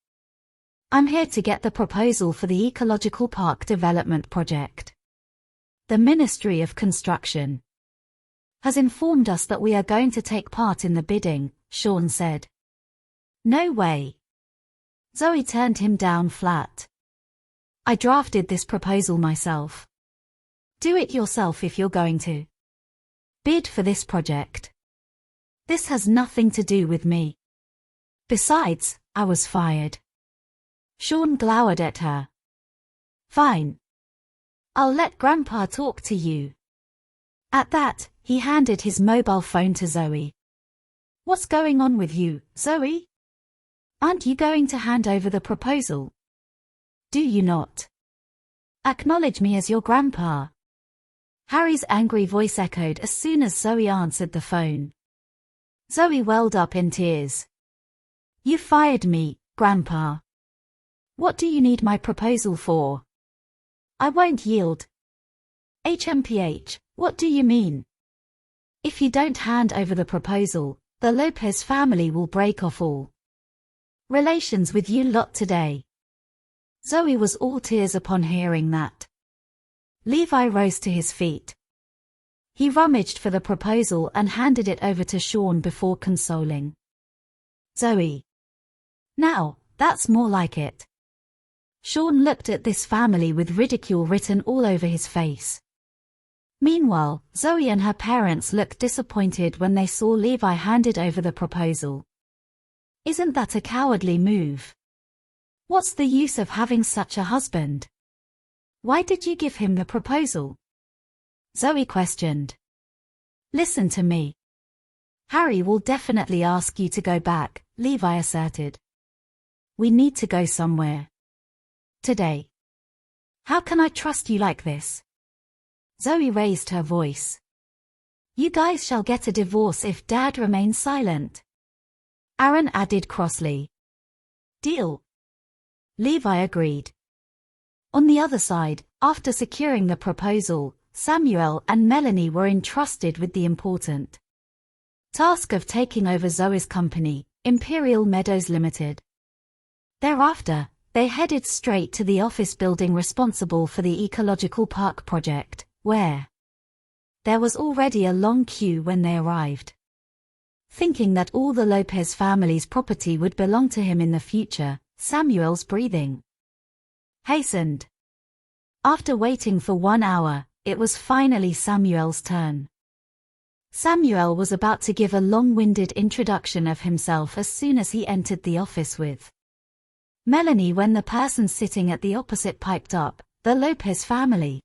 I'm here to get the proposal for the ecological park development project. The Ministry of Construction has informed us that we are going to take part in the bidding, Sean said. No way. Zoe turned him down flat. I drafted this proposal myself. Do it yourself if you're going to bid for this project. This has nothing to do with me. Besides, I was fired. Sean glowered at her. Fine. I'll let Grandpa talk to you. At that, he handed his mobile phone to Zoe. What's going on with you, Zoe? Aren't you going to hand over the proposal? Do you not acknowledge me as your grandpa? Harry's angry voice echoed as soon as Zoe answered the phone. Zoe welled up in tears. You fired me, Grandpa. What do you need my proposal for? I won't yield. HMPH, what do you mean? If you don't hand over the proposal, the Lopez family will break off all relations with you lot today. Zoe was all tears upon hearing that. Levi rose to his feet. He rummaged for the proposal and handed it over to Sean before consoling Zoe. "Now, that's more like it." Sean looked at this family with ridicule written all over his face. Meanwhile, Zoe and her parents looked disappointed when they saw Levi handed over the proposal. "Isn't that a cowardly move? What's the use of having such a husband? Why did you give him the proposal?" Zoe questioned. "Listen to me. Harry will definitely ask you to go back," Levi asserted. "We need to go somewhere. Today. How can I trust you like this?" Zoe raised her voice. "You guys shall get a divorce if Dad remains silent." Aaron added crossly. "Deal." Levi agreed. On the other side, after securing the proposal, Samuel and Melanie were entrusted with the important task of taking over Zoe's company, Imperial Meadows Limited. Thereafter, they headed straight to the office building responsible for the ecological park project, where there was already a long queue when they arrived. Thinking that all the Lopez family's property would belong to him in the future, Samuel's breathing hastened. After waiting for 1 hour, it was finally Samuel's turn. Samuel was about to give a long-winded introduction of himself as soon as he entered the office with Melanie when the person sitting at the opposite piped up, "The Lopez family."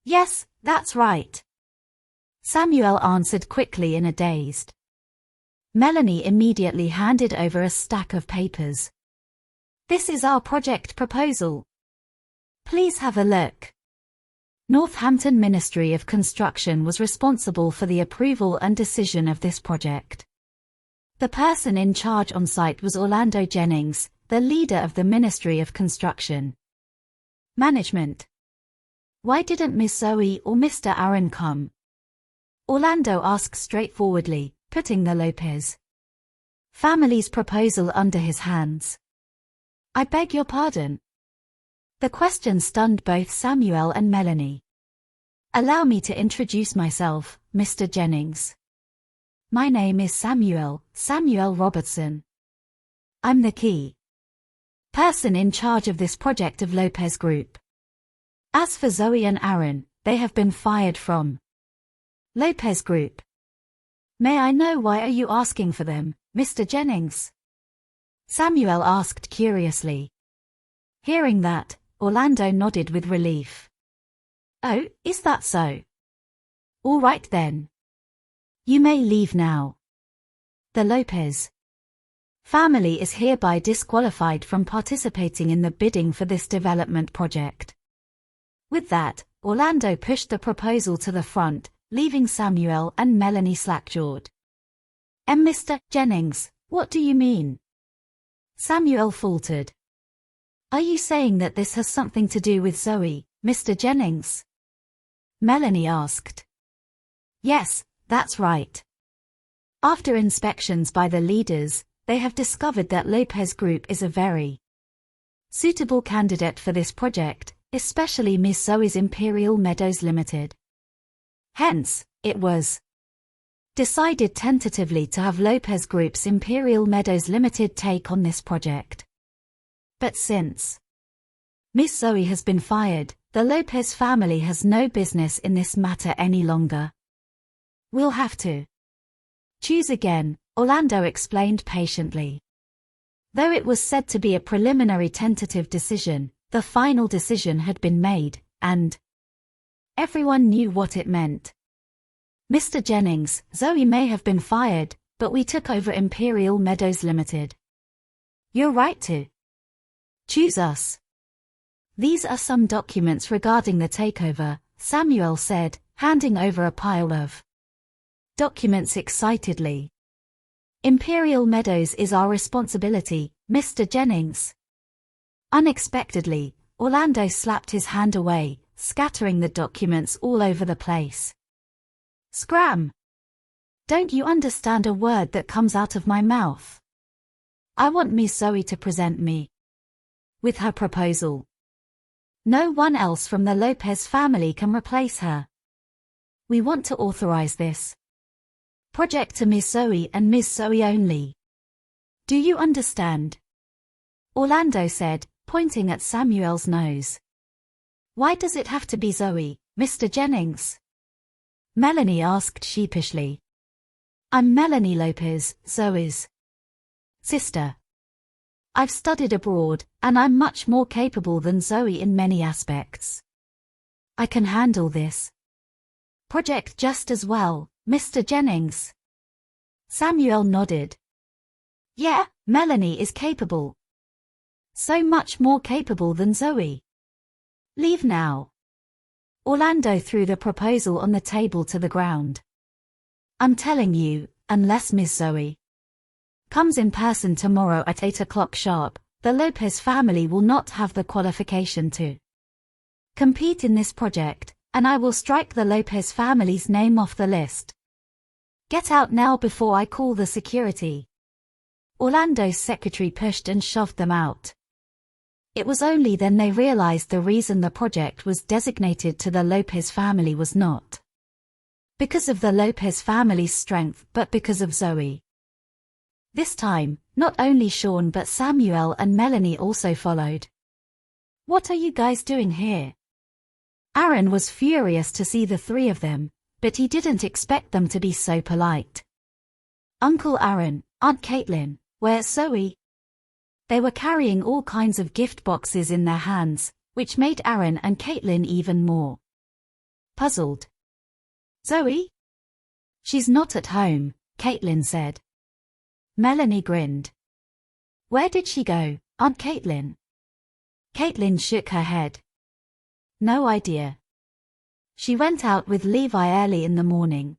"Yes, that's right," Samuel answered quickly in a dazed. Melanie immediately handed over a stack of papers. "This is our project proposal. Please have a look." Northampton Ministry of Construction was responsible for the approval and decision of this project. The person in charge on site was Orlando Jennings, the leader of the Ministry of Construction Management. "Why didn't Miss Zoe or Mr. Aaron come?" Orlando asked straightforwardly, putting the Lopez family's proposal under his hands. "I beg your pardon?" The question stunned both Samuel and Melanie. "Allow me to introduce myself, Mr. Jennings. My name is Samuel Robertson. I'm the key person in charge of this project of Lopez Group. As for Zoe and Aaron, they have been fired from Lopez Group. May I know why are you asking for them, Mr. Jennings?" Samuel asked curiously. Hearing that, Orlando nodded with relief. "Oh, is that so? All right then. You may leave now. The Lopez family is hereby disqualified from participating in the bidding for this development project." With that, Orlando pushed the proposal to the front, leaving Samuel and Melanie slack-jawed. Mr. Jennings, what do you mean?" Samuel faltered. "Are you saying that this has something to do with Zoe, Mr. Jennings?" Melanie asked. "Yes, that's right. After inspections by the leaders, they have discovered that Lopez Group is a very suitable candidate for this project, especially Miss Zoe's Imperial Meadows Limited. Hence, it was decided tentatively to have Lopez Group's Imperial Meadows Limited take on this project. But since Miss Zoe has been fired, the Lopez family has no business in this matter any longer. We'll have to choose again," Orlando explained patiently. Though it was said to be a preliminary tentative decision, the final decision had been made, and everyone knew what it meant. "Mr. Jennings, Zoe may have been fired, but we took over Imperial Meadows Limited. You're right to choose us. These are some documents regarding the takeover," Samuel said, handing over a pile of documents excitedly. "Imperial Meadows is our responsibility, Mr. Jennings." Unexpectedly, Orlando slapped his hand away, scattering the documents all over the place. "Scram! Don't you understand a word that comes out of my mouth? I want Miss Zoe to present me with her proposal. No one else from the Lopez family can replace her. We want to authorize this project to Ms. Zoe and Ms. Zoe only. Do you understand? Orlando said, pointing at Samuel's nose. Why does it have to be Zoe, Mr. Jennings? Melanie asked sheepishly. I'm Melanie Lopez, Zoe's sister. I've studied abroad, and I'm much more capable than Zoe in many aspects. I can handle this project just as well, Mr. Jennings. Samuel nodded. Yeah, Melanie is capable. So much more capable than Zoe. Leave now. Orlando threw the proposal on the table to the ground. I'm telling you, unless Miss Zoe comes in person tomorrow at 8 o'clock sharp, the Lopez family will not have the qualification to compete in this project, and I will strike the Lopez family's name off the list. Get out now before I call the security. Orlando's secretary pushed and shoved them out. It was only then they realized the reason the project was designated to the Lopez family was not because of the Lopez family's strength but because of Zoe. This time, not only Sean but Samuel and Melanie also followed. What are you guys doing here? Aaron was furious to see the three of them, but he didn't expect them to be so polite. Uncle Aaron, Aunt Caitlin, where's Zoe? They were carrying all kinds of gift boxes in their hands, which made Aaron and Caitlin even more puzzled. Zoe? She's not at home, Caitlin said. Melanie grinned. Where did she go, Aunt Caitlin? Caitlin shook her head. No idea. She went out with Levi early in the morning.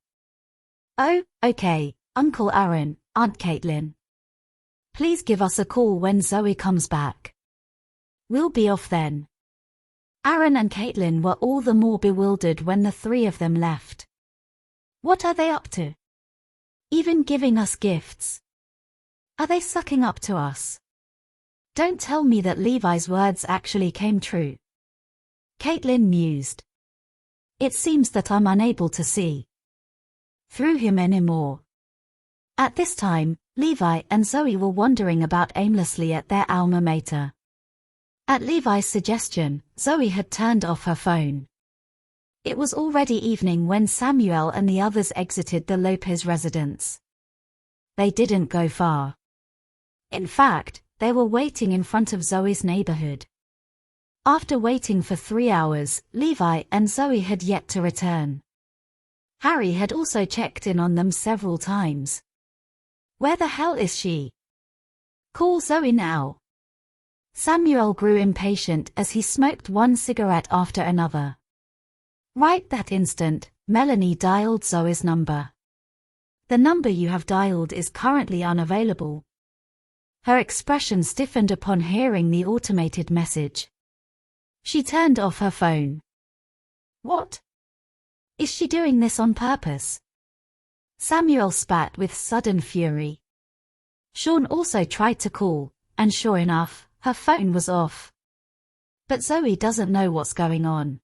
Oh, okay, Uncle Aaron, Aunt Caitlin. Please give us a call when Zoe comes back. We'll be off then. Aaron and Caitlin were all the more bewildered when the three of them left. What are they up to? Even giving us gifts. Are they sucking up to us? Don't tell me that Levi's words actually came true. Caitlin mused. It seems that I'm unable to see through him anymore. At this time, Levi and Zoe were wandering about aimlessly at their alma mater. At Levi's suggestion, Zoe had turned off her phone. It was already evening when Samuel and the others exited the Lopez residence. They didn't go far. In fact, they were waiting in front of Zoe's neighborhood. After waiting for 3 hours, Levi and Zoe had yet to return. Harry had also checked in on them several times. Where the hell is she? Call Zoe now. Samuel grew impatient as he smoked one cigarette after another. Right that instant, Melanie dialed Zoe's number. The number you have dialed is currently unavailable. Her expression stiffened upon hearing the automated message. She turned off her phone. What? Is she doing this on purpose? Samuel spat with sudden fury. Sean also tried to call, and sure enough, her phone was off. But Zoe doesn't know what's going on.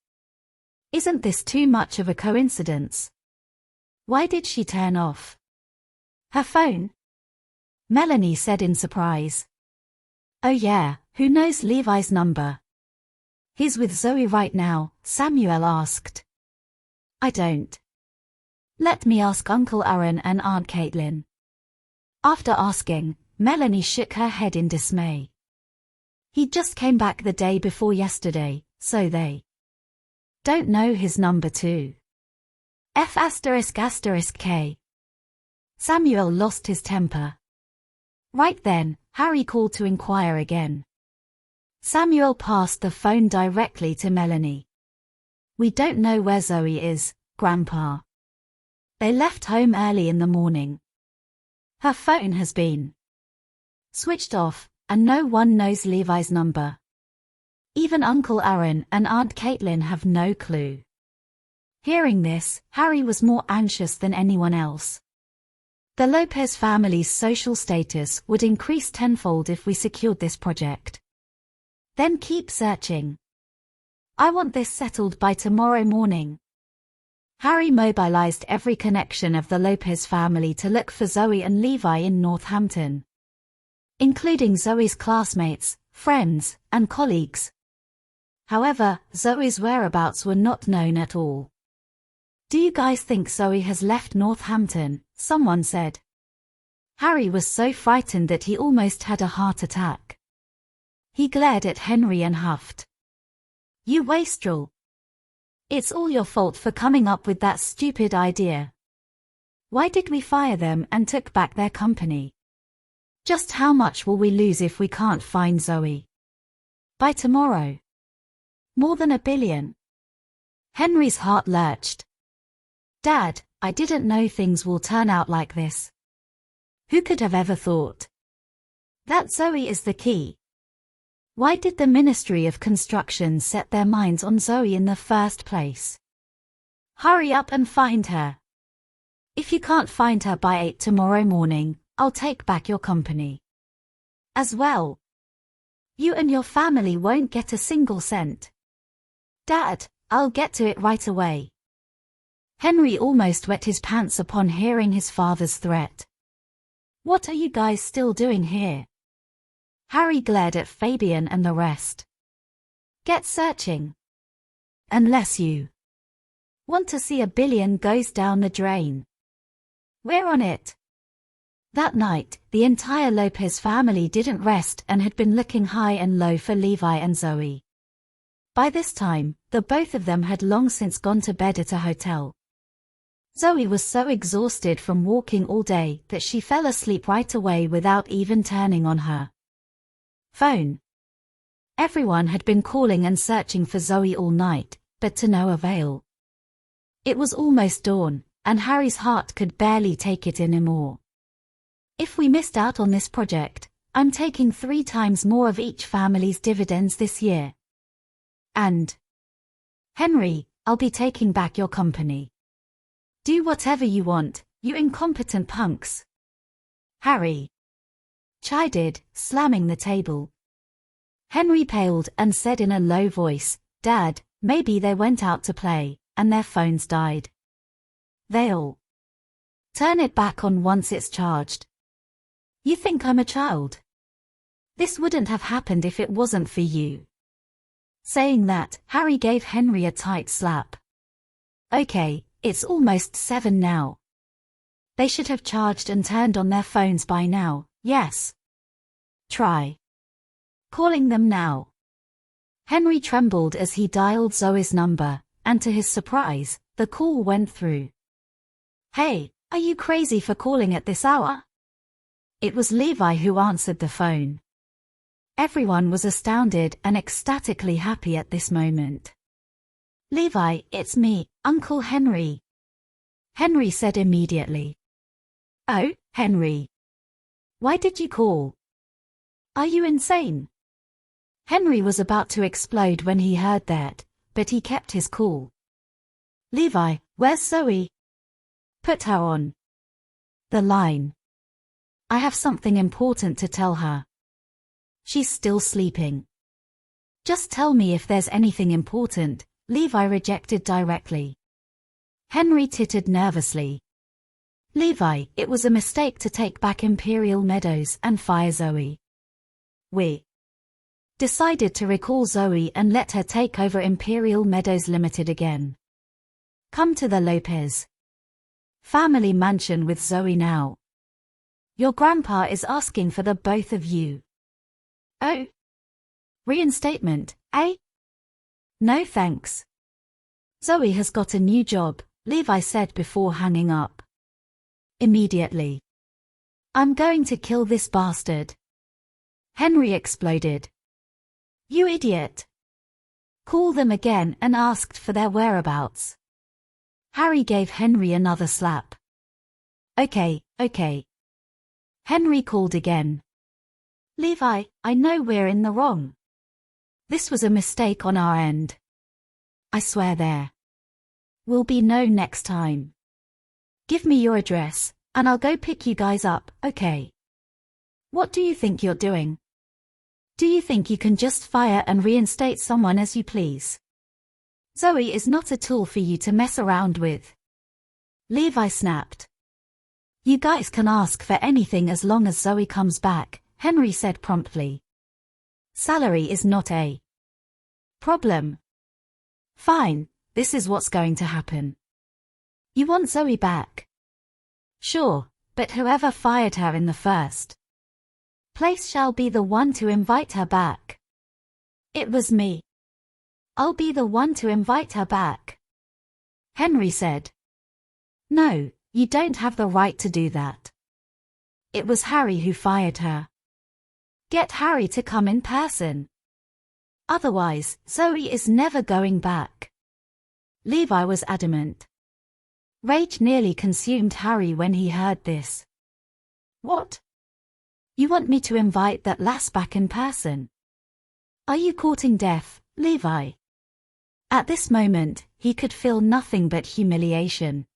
Isn't this too much of a coincidence? Why did she turn off her phone? Melanie said in surprise. Oh yeah, who knows Levi's number? He's with Zoe right now, Samuel asked. I don't. Let me ask Uncle Aaron and Aunt Caitlin. After asking, Melanie shook her head in dismay. He just came back the day before yesterday, so they don't know his number too. F***K. Samuel lost his temper. Right then, Harry called to inquire again. Samuel passed the phone directly to Melanie. We don't know where Zoe is, Grandpa. They left home early in the morning. Her phone has been switched off, and no one knows Levi's number. Even Uncle Aaron and Aunt Caitlin have no clue. Hearing this, Harry was more anxious than anyone else. The Lopez family's social status would increase tenfold if we secured this project. Then keep searching. I want this settled by tomorrow morning. Harry mobilized every connection of the Lopez family to look for Zoe and Levi in Northampton, including Zoe's classmates, friends, and colleagues. However, Zoe's whereabouts were not known at all. Do you guys think Zoe has left Northampton? Someone said. Harry was so frightened that he almost had a heart attack. He glared at Henry and huffed. You wastrel. It's all your fault for coming up with that stupid idea. Why did we fire them and took back their company? Just how much will we lose if we can't find Zoe? By tomorrow. More than $1 billion. Henry's heart lurched. Dad, I didn't know things will turn out like this. Who could have ever thought? That Zoe is the key. Why did the Ministry of Construction set their minds on Zoe in the first place? Hurry up and find her. If you can't find her by 8 tomorrow morning, I'll take back your company. As well. You and your family won't get a single cent. Dad, I'll get to it right away. Henry almost wet his pants upon hearing his father's threat. What are you guys still doing here? Harry glared at Fabian and the rest. Get searching. Unless you want to see $1 billion goes down the drain. We're on it. That night, the entire Lopez family didn't rest and had been looking high and low for Levi and Zoe. By this time, the both of them had long since gone to bed at a hotel. Zoe was so exhausted from walking all day that she fell asleep right away without even turning on her phone. Everyone had been calling and searching for Zoe all night, but to no avail. It was almost dawn, and Harry's heart could barely take it anymore. If we missed out on this project, I'm taking 3 times more of each family's dividends this year. And Henry, I'll be taking back your company. Do whatever you want, you incompetent punks. Harry chided, slamming the table. Henry paled and said in a low voice, Dad, maybe they went out to play, and their phones died. They'll turn it back on once it's charged. You think I'm a child? This wouldn't have happened if it wasn't for you. Saying that, Harry gave Henry a tight slap. Okay, it's almost 7 now. They should have charged and turned on their phones by now, yes. Try calling them now. Henry trembled as he dialed Zoe's number, and to his surprise, the call went through. Hey, are you crazy for calling at this hour? It was Levi who answered the phone. Everyone was astounded and ecstatically happy at this moment. Levi, it's me, Uncle Henry. Henry said immediately. Oh, Henry. Why did you call? Are you insane? Henry was about to explode when he heard that, but he kept his cool. Levi, where's Zoe? Put her on the line. I have something important to tell her. She's still sleeping. Just tell me if there's anything important, Levi rejected directly. Henry tittered nervously. Levi, it was a mistake to take back Imperial Meadows and fire Zoe. We decided to recall Zoe and let her take over Imperial Meadows Limited again. Come to the Lopez family mansion with Zoe now. Your grandpa is asking for the both of you. Oh. Reinstatement, eh? No thanks. Zoe has got a new job, Levi said before hanging up. Immediately. I'm going to kill this bastard. Henry exploded. You idiot. Call them again and asked for their whereabouts. Harry gave Henry another slap. Okay. Henry called again. Levi, I know we're in the wrong. This was a mistake on our end. I swear there will be no next time. Give me your address, and I'll go pick you guys up, okay? What do you think you're doing? Do you think you can just fire and reinstate someone as you please? Zoe is not a tool for you to mess around with. Levi snapped. You guys can ask for anything as long as Zoe comes back, Henry said promptly. Salary is not a problem. Fine, this is what's going to happen. You want Zoe back? Sure, but whoever fired her in the first place shall be the one to invite her back. It was me. I'll be the one to invite her back. Henry said. No, you don't have the right to do that. It was Harry who fired her. Get Harry to come in person. Otherwise, Zoe is never going back. Levi was adamant. Rage nearly consumed Harry when he heard this. What? You want me to invite that lass back in person? Are you courting death, Levi? At this moment, he could feel nothing but humiliation.